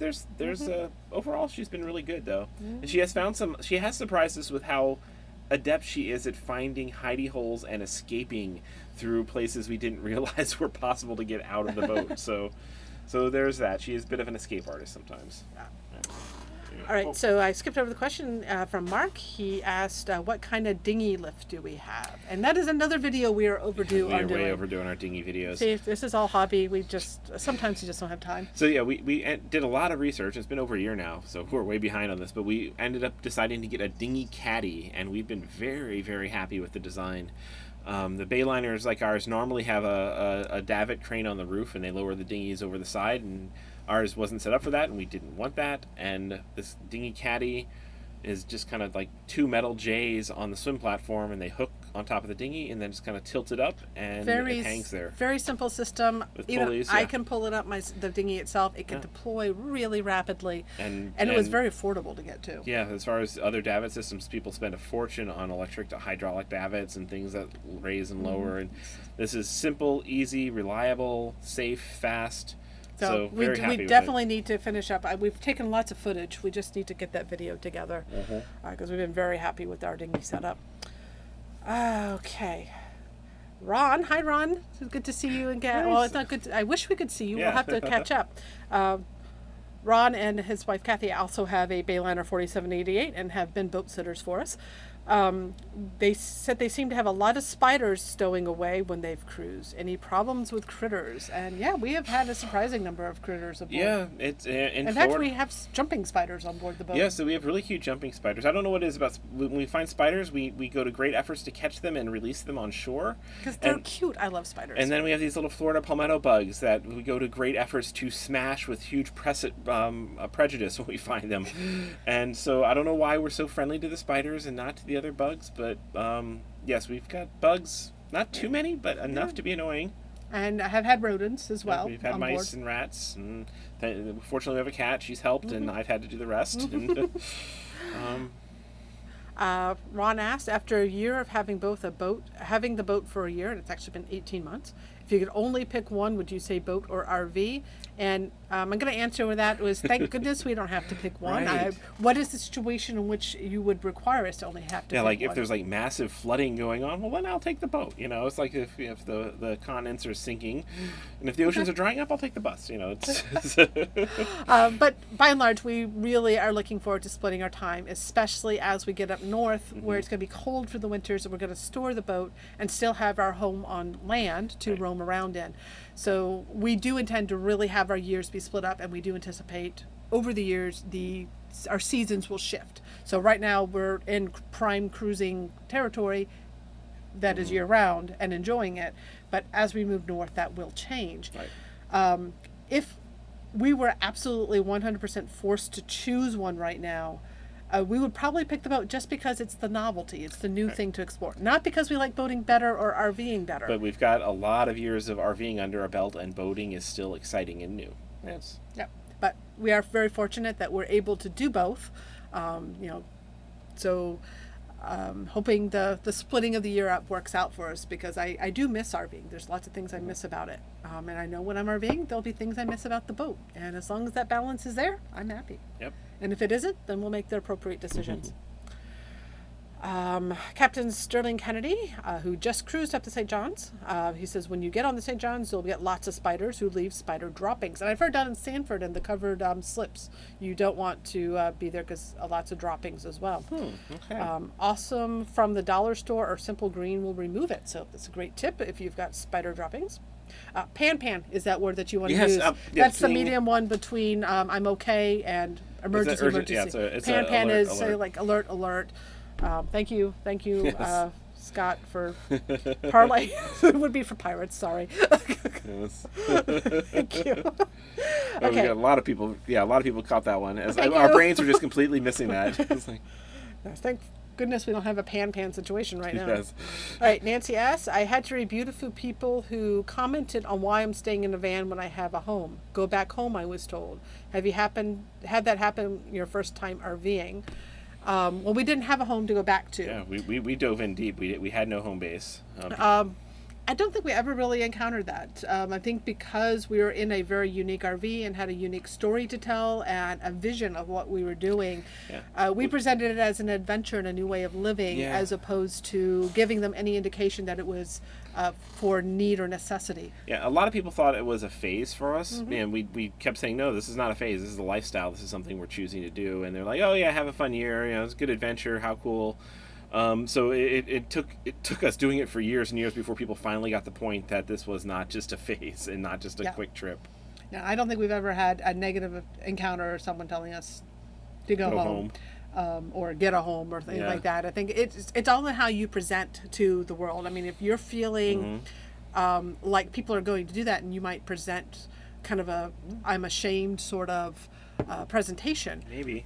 overall she's been really good though. And she has surprised us with how adept she is at finding hidey holes and escaping through places we didn't realize were possible to get out of the boat. So there's that. She is a bit of an escape artist sometimes. All right, so I skipped over the question from Mark. He asked, what kind of dinghy lift do we have? And that is another video we are overdue We on are doing. way overdue on our dinghy videos. See, this is all hobby. Sometimes we just don't have time. So yeah, we did a lot of research. It's been over a year now, so we're way behind on this. But we ended up deciding to get a dinghy caddy, and we've been very, very happy with the design. The Bayliners like ours normally have a davit crane on the roof, and they lower the dinghies over the side, and ours wasn't set up for that, and we didn't want that. And this dinghy caddy is just kind of like two metal J's on the swim platform, and they hook on top of the dinghy and then just kind of tilt it up, and it hangs there. Very simple system. With Even pulleys, I yeah. can pull it up the dinghy itself. It can deploy really rapidly, And it was very affordable to get to. Yeah, as far as other davit systems, people spend a fortune on electric to hydraulic davits and things that raise and lower. And this is simple, easy, reliable, safe, fast. So we very happy with definitely need to finish up. We've taken lots of footage. We just need to get that video together because we've been very happy with our dinghy setup. Okay. Ron, hi Ron. It's good to see you again. Well, it's not good. I wish we could see you. Yeah. We'll have to catch up. Ron and his wife Kathy also have a Bayliner 4788 and have been boat sitters for us. They said they seem to have a lot of spiders stowing away when they've cruised. Any problems with critters? And yeah, we have had a surprising number of critters aboard. Yeah, it's in fact, Florida. we have jumping spiders on board the boat. Yeah, so we have really cute jumping spiders. I don't know what it is about when we find spiders. We go to great efforts to catch them and release them on shore. Because they're cute. I love spiders. And then we have these little Florida palmetto bugs that we go to great efforts to smash with huge prejudice when we find them. And so I don't know why we're so friendly to the spiders and not to the other bugs, but yes, we've got bugs. Not too many, but enough to be annoying. And I have had rodents as well. We've had on mice board. and rats. And fortunately, we have a cat. She's helped, and I've had to do the rest. And, Ron asked, after a year of having the boat for a year, and it's actually been 18 months, if If you could only pick one, would you say boat or RV? And I'm going to answer with that was, thank goodness we don't have to pick one. Right. What is the situation in which you would require us to only have to Yeah, pick like one? if there's like massive flooding going on, well then I'll take the boat. You know, it's like if the continents are sinking, and if the oceans are drying up, I'll take the bus. You know, it's But by and large, we really are looking forward to splitting our time, especially as we get up north, where it's going to be cold for the winters, and we're going to store the boat and still have our home on land to roam around in. So we do intend to really have our years be split up, and we do anticipate over the years our seasons will shift. So right now we're in prime cruising territory that is year round and enjoying it, but as we move north, that will change. right. If we were absolutely 100% forced to choose one right now, we would probably pick the boat just because it's the novelty, it's the new thing to explore, not because we like boating better or RVing better. But we've got a lot of years of RVing under our belt, and boating is still exciting and new. Yes. Yeah, but we are very fortunate that we're able to do both. So hoping the splitting of the year up works out for us, because I do miss RVing. There's lots of things I miss about it, and I know when I'm RVing there'll be things I miss about the boat, and as long as that balance is there, I'm happy. Yep. And if it isn't, then we'll make the appropriate decisions. Captain Sterling Kennedy, who just cruised up to St. John's, he says, when you get on the St. John's, you'll get lots of spiders who leave spider droppings. And I've heard down in Sanford in the covered slips, you don't want to be there because lots of droppings as well. Okay. Awesome from the dollar store or Simple Green will remove it. So that's a great tip if you've got spider droppings. Pan is that word that you want to use. That's the medium one between I'm okay and emergency. Yeah, it's pan alert, is alert. like alert. Thank you, Yes. Scott, for parlay. It would be for pirates. Sorry. Yes. Thank you. We Okay. got a lot of people. Yeah, a lot of people caught that one. As Thank our you. brains were just completely missing that. It's like, Thank goodness we don't have a pan situation right now. yes. All right, Nancy S. I had to review a few people who commented on why I'm staying in a van when I have a home. Go back home, I was told. Had that happen your first time RVing? Well, we didn't have a home to go back to. Yeah, we dove in deep. We had no home base. I don't think we ever really encountered that. I think because we were in a very unique RV and had a unique story to tell and a vision of what we were doing, we presented it as an adventure and a new way of living, as opposed to giving them any indication that it was for need or necessity. Yeah, a lot of people thought it was a phase for us, and we kept saying, no, this is not a phase. This is a lifestyle. This is something we're choosing to do. And they're like, oh yeah, have a fun year. You know, it's a good adventure. How cool. So it took us doing it for years and years before people finally got the point that this was not just a phase and not just a quick trip. Now, I don't think we've ever had a negative encounter or someone telling us to go home. Or get a home or things like that. I think it's all in how you present to the world. I mean, if you're feeling like people are going to do that, and you might present kind of a I'm ashamed sort of presentation. Maybe.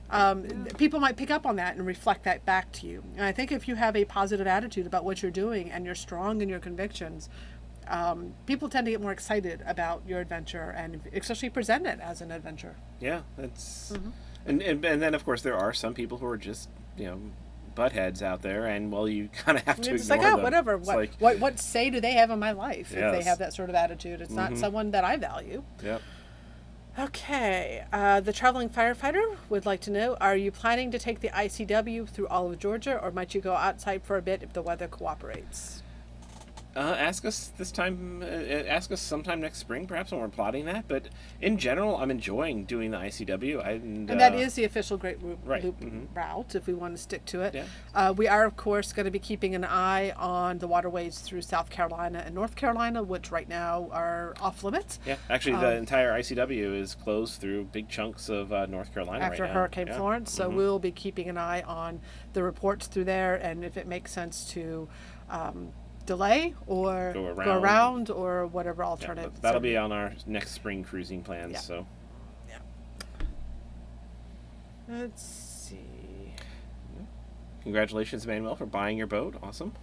People might pick up on that and reflect that back to you. And I think if you have a positive attitude about what you're doing and you're strong in your convictions, people tend to get more excited about your adventure and especially present it as an adventure. Yeah, that's... And then, of course, there are some people who are just, buttheads out there, and, well, you kind of have to It's ignore like, them. whatever. It's What say do they have in my life if they Yes. have that sort of attitude? It's not someone that I value. Yep. Okay. The traveling firefighter would like to know, are you planning to take the ICW through all of Georgia, or might you go outside for a bit if the weather cooperates? Ask us this time. Ask us sometime next spring, perhaps, when we're plotting that. But in general, I'm enjoying doing the ICW. And that is the official Great Loop Right. route, if we want to stick to it. Yeah. We are, of course, going to be keeping an eye on the waterways through South Carolina and North Carolina, which right now are off limits. Yeah, actually, the entire ICW is closed through big chunks of North Carolina After right now. Hurricane Florence. So we'll be keeping an eye on the reports through there, and if it makes sense to delay or Go around or whatever Yeah, alternative. that'll be on our next spring cruising plans. Yeah. So Let's see. congratulations, Manuel, for buying your boat. Awesome.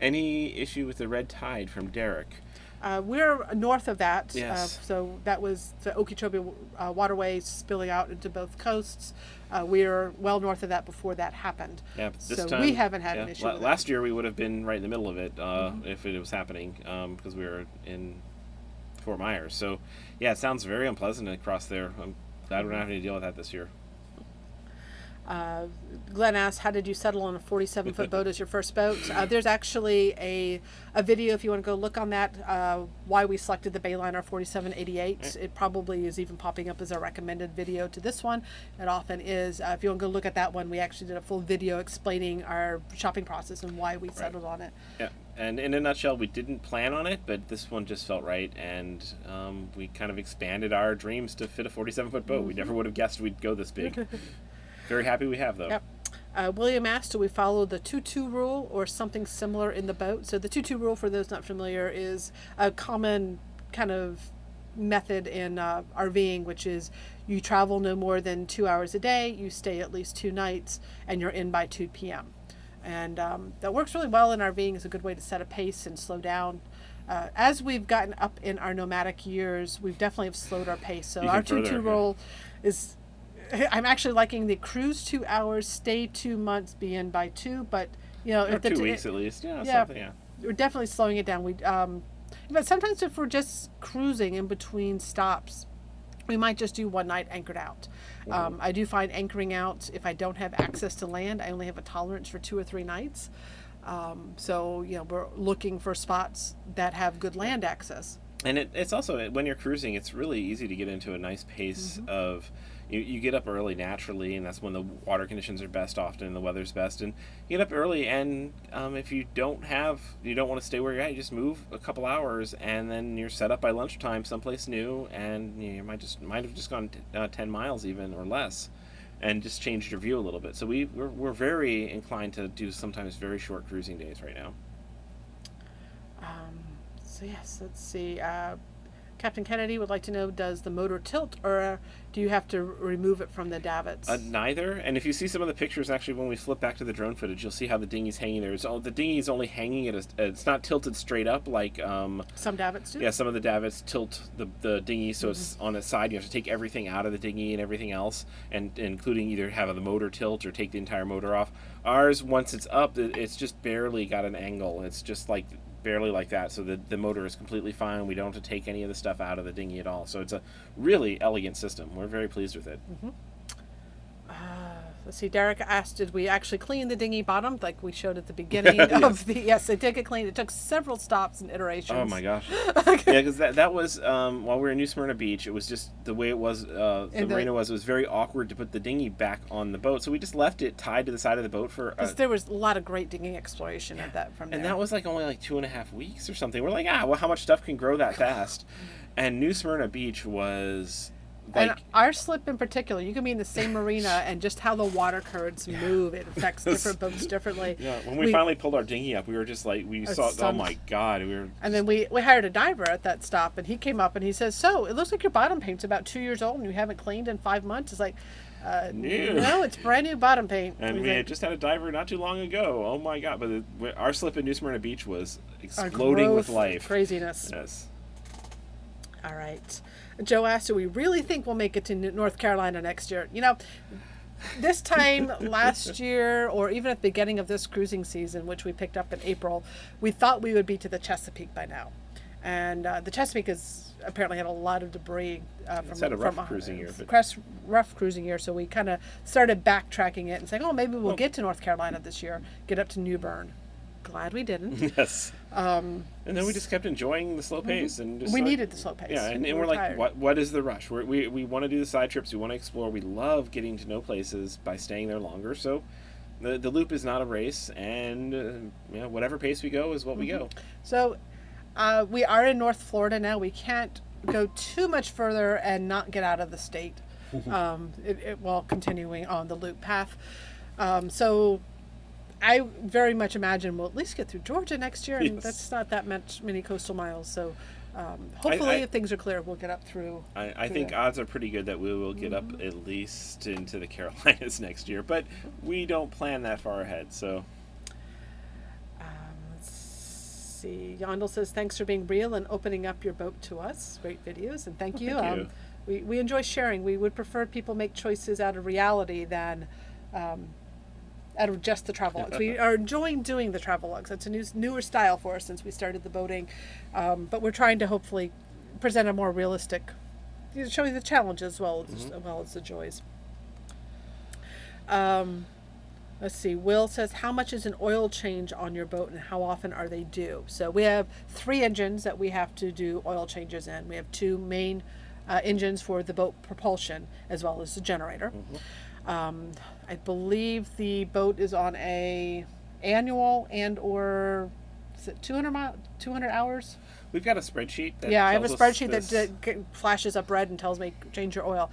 Any issue with the red tide from Derek? We're north of that, Yes. so that was the Okeechobee waterways spilling out into both coasts. We're well north of that before that happened. Yeah, but this So time we haven't had an issue with last year we would have been right in the middle of it if it was happening because we were in Fort Myers. So yeah, it sounds very unpleasant across there. I'm glad we're not having to deal with that this year. Glenn asked, how did you settle on a 47-foot boat as your first boat? There's actually a video, if you want to go look on that, why we selected the Bayliner 4788. It probably is even popping up as a recommended video to this one. It often is. If you want to go look at that one, we actually did a full video explaining our shopping process and why we settled on it. Yeah, and in a nutshell, we didn't plan on it, but this one just felt right, and we kind of expanded our dreams to fit a 47-foot boat. We never would have guessed we'd go this big. Very happy we have, though. Yep. William asked, do we follow the 2-2 rule or something similar in the boat? So the 2-2 rule, for those not familiar, is a common kind of method in RVing, which is you travel no more than 2 hours a day, you stay at least 2 nights, and you're in by 2 p.m. And that works really well in RVing. It's a good way to set a pace and slow down. As we've gotten up in our nomadic years, we've definitely have slowed our pace. So Even our further, 2-2 rule is... I'm actually liking the cruise 2 hours, stay 2 months, be in by 2. But or 2 weeks at least. Yeah. Something, yeah. We're definitely slowing it down. But sometimes if we're just cruising in between stops, we might just do one night anchored out. I do find anchoring out, if I don't have access to land, I only have a tolerance for 2 or 3 nights. So we're looking for spots that have good land access. And it's also, when you're cruising, it's really easy to get into a nice pace of, you get up early naturally, and that's when the water conditions are best often, and the weather's best, and you get up early, and if you don't want to stay where you're at, you just move a couple hours, and then you're set up by lunchtime someplace new, and you might have just gone 10 miles even, or less, and just changed your view a little bit. So we're very inclined to do sometimes very short cruising days right now. So yes, let's see. Captain Kennedy would like to know, does the motor tilt, or do you have to remove it from the davits? Neither. And if you see some of the pictures, actually, when we flip back to the drone footage, you'll see how the dinghy's hanging there. The dinghy's only hanging it's not tilted straight up like... some davits do? Yeah, some of the davits tilt the dinghy so it's on its side. You have to take everything out of the dinghy and everything else, and including either have the motor tilt or take the entire motor off. Ours, once it's up, it's just barely got an angle. It's just like... barely like that, so the motor is completely fine. We don't have to take any of the stuff out of the dinghy at all, so it's a really elegant system. We're very pleased with it. Let's see, Derek asked, did we actually clean the dinghy bottom like we showed at the beginning of the... Yes, it did get cleaned. It took several stops and iterations. Oh my gosh. Yeah, because that was, while we were in New Smyrna Beach, it was just the way it was, the marina was, it was very awkward to put the dinghy back on the boat, so we just left it tied to the side of the boat for... Because there was a lot of great dinghy exploration at that from there. And that was only 2.5 weeks or something. We're like, well, how much stuff can grow that fast? And New Smyrna Beach was... and our slip in particular, you can be in the same marina, and just how the water currents move, it affects different boats differently. Yeah, when we finally pulled our dinghy up, we were just like, we saw, oh my God. And then we hired a diver at that stop, and he came up and he says, so, it looks like your bottom paint's about 2 years old and you haven't cleaned in 5 months. It's like, no, it's brand new bottom paint. And we had just had a diver not too long ago. Oh my God. But our slip in New Smyrna Beach was exploding with life. Craziness. Yes. All right. Joe asked, do we really think we'll make it to North Carolina next year? This time last year, or even at the beginning of this cruising season, which we picked up in April, we thought we would be to the Chesapeake by now. And the Chesapeake has apparently had a lot of debris It's had a rough cruising year. Rough cruising year, so we kind of started backtracking it and saying, oh, maybe we'll get to North Carolina this year, get up to New Bern. Glad we didn't. Yes. And then we just kept enjoying the slow pace, and just we needed the slow pace. Yeah, and we're like, what is the rush? We want to do the side trips. We want to explore. We love getting to know places by staying there longer. So, the loop is not a race, and whatever pace we go is what we go. So, we are in North Florida now. We can't go too much further and not get out of the state. While continuing on the loop path. So. I very much imagine we'll at least get through Georgia next year, and that's not that many coastal miles. So hopefully, if things are clear, we'll get up through. I think odds are pretty good that we will get up at least into the Carolinas next year, but we don't plan that far ahead. So let's see. Yondel says, thanks for being real and opening up your boat to us. Great videos, and thank you. Thank you. We enjoy sharing. We would prefer people make choices out of reality than out of just the travelogues. We are enjoying doing the travelogues. It's a newer style for us since we started the boating, but we're trying to hopefully present a more realistic, show you the challenges as well as the joys. Let's see. Will says, how much is an oil change on your boat and how often are they due? So we have 3 engines that we have to do oil changes in. We have 2 main engines for the boat propulsion as well as the generator. I believe the boat is on a annual and or is it 200 hours? We've got a spreadsheet. I have a spreadsheet that flashes up red and tells me change your oil.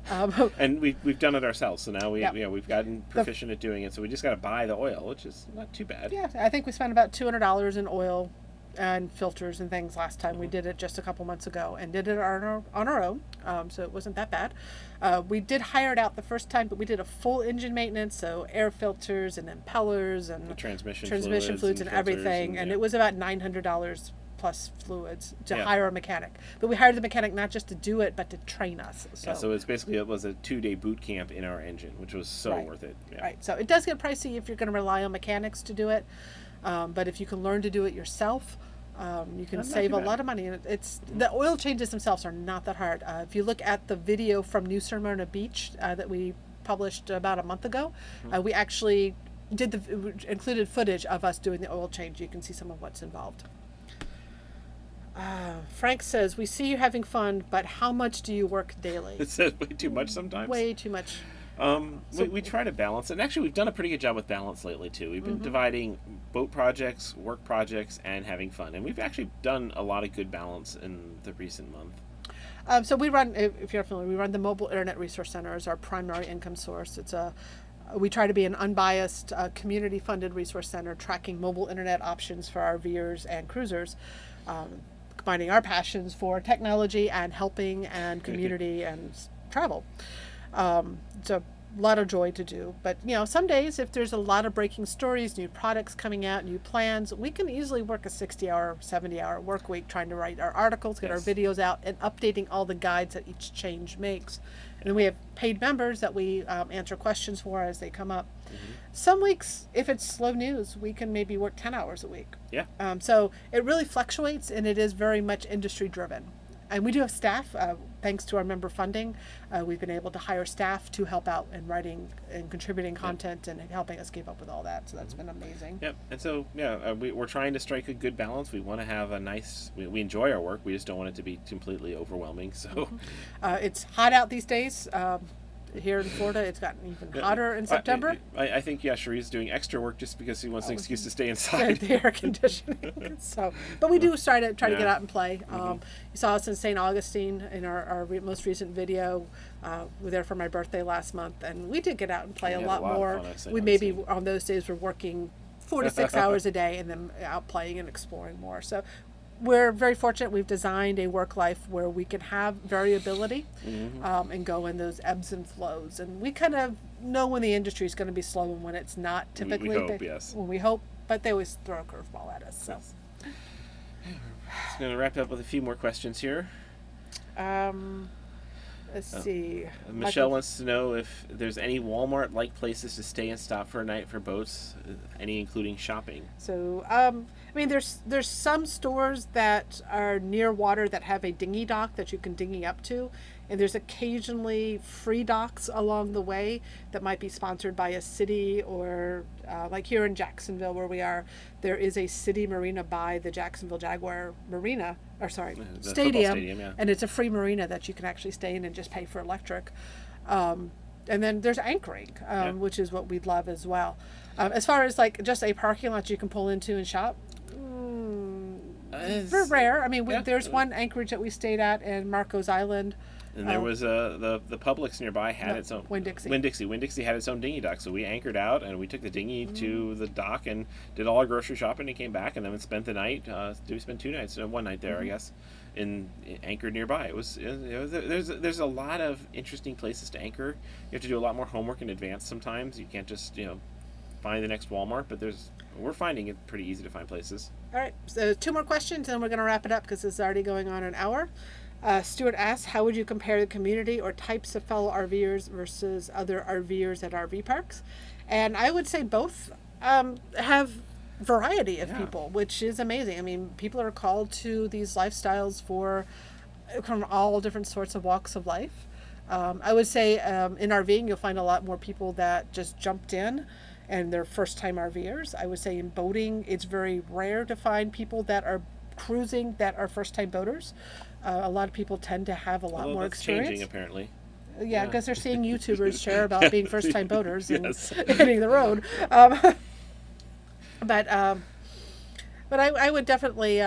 And we've done it ourselves, so now we've gotten proficient at doing it. So we just got to buy the oil, which is not too bad. Yeah, I think we spent about $200 in oil and filters and things last time. We did it just a couple months ago and did it on our own, so it wasn't that bad. We did hire it out the first time, but we did a full engine maintenance, so air filters and impellers and the transmission fluids and everything, and it was about $900 plus fluids to hire a mechanic. But we hired the mechanic not just to do it, but to train us. So it's basically, it was a 2-day boot camp in our engine, which was so worth it. Yeah. Right. So it does get pricey if you're going to rely on mechanics to do it. But if you can learn to do it yourself, you can save a lot of money. And the oil changes themselves are not that hard. If you look at the video from New Smyrna Beach that we published about a month ago, we actually included footage of us doing the oil change. You can see some of what's involved. Frank says, we see you having fun, but how much do you work daily? It says way too much sometimes. Way too much. We try to balance, and actually we've done a pretty good job with balance lately too. We've been dividing boat projects, work projects, and having fun, and we've actually done a lot of good balance in the recent month. So we run, if you're familiar, we run the Mobile Internet Resource Center as our primary income source. We try to be an unbiased, community-funded resource center tracking mobile internet options for our RVers and cruisers, combining our passions for technology and helping and community and travel. It's a lot of joy to do, but some days if there's a lot of breaking stories, new products coming out, new plans, we can easily work a 60-hour, 70-hour work week trying to write our articles, get our videos out, and updating all the guides that each change makes. And then we have paid members that we answer questions for as they come up. Some weeks, if it's slow news, we can maybe work 10 hours a week. Yeah. So it really fluctuates, and it is very much industry driven. And we do have staff, thanks to our member funding. We've been able to hire staff to help out in writing and contributing content and helping us keep up with all that. So that's been amazing. Yep. And so, we're trying to strike a good balance. We want to have a nice, we enjoy our work. We just don't want it to be completely overwhelming. So it's hot out these days. Here in Florida, it's gotten even hotter in September. I think, Cherie's doing extra work just because she wants an excuse to stay inside. The air conditioning. But we do try to get out and play. You saw us in St. Augustine in our most recent video. We were there for my birthday last month, and we did get out and play a lot more. We maybe on those days were working 4 to 6 hours a day and then out playing and exploring more. So we're very fortunate. We've designed a work life where we can have variability and go in those ebbs and flows. And we kind of know when the industry is going to be slow and when it's not. Typically, we hope, yes. When we hope, but they always throw a curveball at us. So, just going to wrap up with a few more questions here. Let's see. Michelle wants to know if there's any Walmart-like places to stay and stop for a night for boats, any including shopping. So, there's some stores that are near water that have a dinghy dock that you can dinghy up to, and there's occasionally free docks along the way that might be sponsored by a city or like here in Jacksonville where we are, there is a city marina by the Jacksonville Jaguar Marina, stadium, and it's a free marina that you can actually stay in and just pay for electric. And then there's anchoring, which is what we'd love as well. As far as like just a parking lot you can pull into and shop, very rare. There's one anchorage that we stayed at in Marcos Island. And there was the Publix nearby had its own. Winn-Dixie had its own dinghy dock, so we anchored out and we took the dinghy to the dock and did all our grocery shopping and came back and then spent the night. Did we spend 2 nights? 1 night there, I guess, in anchored nearby. It was there's a lot of interesting places to anchor. You have to do a lot more homework in advance sometimes. You can't just find the next Walmart, but we're finding it pretty easy to find places. All right, so 2 more questions, and we're going to wrap it up because it's already going on an hour. Stuart asks, how would you compare the community or types of fellow RVers versus other RVers at RV parks? And I would say both have variety of people, which is amazing. I mean, people are called to these lifestyles from all different sorts of walks of life. I would say in RVing, you'll find a lot more people that just jumped in and they're first-time RVers. I would say in boating, it's very rare to find people that are cruising that are first-time boaters. A lot of people tend to have a lot more experience. Changing, apparently. Yeah, because they're seeing YouTubers share about being first-time boaters and Yes. hitting the road. But I would definitely,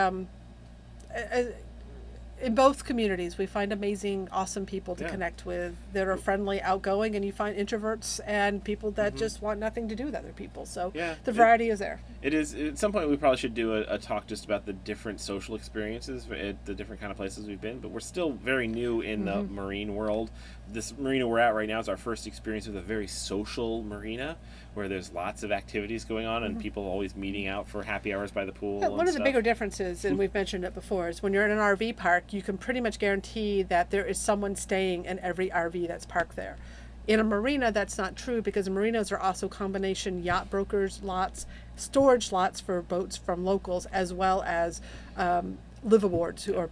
in both communities, we find amazing, awesome people to connect with that are friendly, outgoing, and you find introverts and people that just want nothing to do with other people. So the variety is there. It is. At some point, we probably should do a talk just about the different social experiences at the different kind of places we've been. But we're still very new in the marine world. This marina we're at right now is our first experience with a very social marina, where there's lots of activities going on and people always meeting out for happy hours by the pool. Yeah, one of the bigger differences, and we've mentioned it before, is when you're in an RV park, you can pretty much guarantee that there is someone staying in every RV that's parked there. In a marina, that's not true, because marinas are also combination yacht brokers lots, storage lots for boats from locals, as well as liveaboards or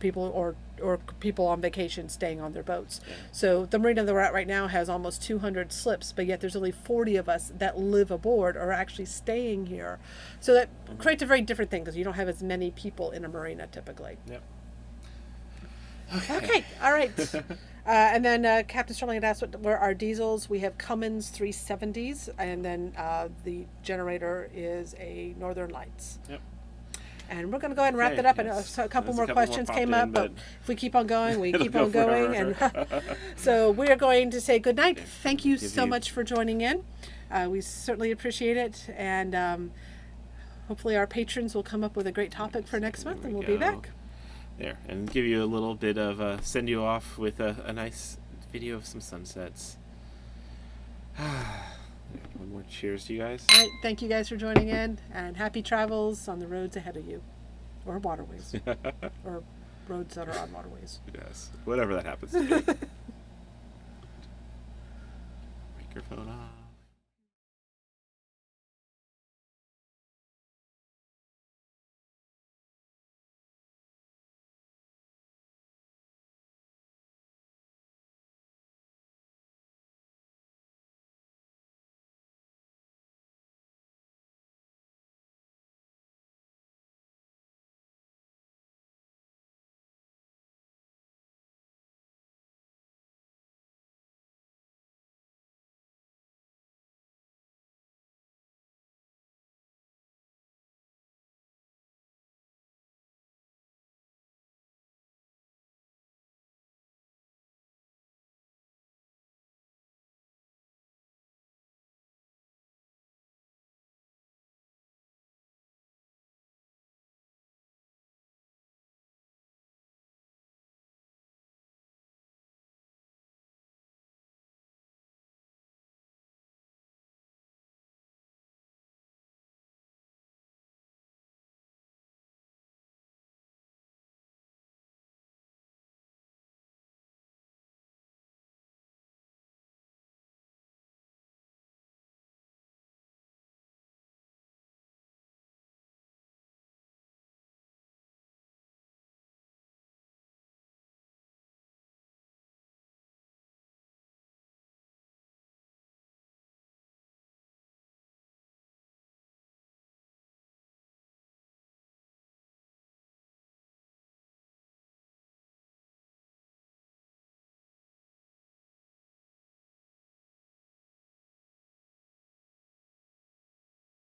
people on vacation staying on their boats. Yeah. So the marina that we're at right now has almost 200 slips, but yet there's only 40 of us that live aboard or are actually staying here. So that creates a very different thing, because you don't have as many people in a marina typically. Yep. Okay, all right. And then Captain Sterling had asked where our diesels. We have Cummins 370s, and then the generator is a Northern Lights. Yep. And we're going to go ahead and wrap it up. Yes. And a couple more questions came up, but if we keep on going, we keep on going. And so we are going to say good night. Thank you so much for joining in. We certainly appreciate it. And hopefully our patrons will come up with a great topic for next month, and we'll be back. There, and give you a little bit of send you off with a nice video of some sunsets. One more cheers to you guys. All right, thank you guys for joining in, and happy travels on the roads ahead of you, or waterways, or roads that are on waterways. Yes, whatever that happens to be. Microphone on.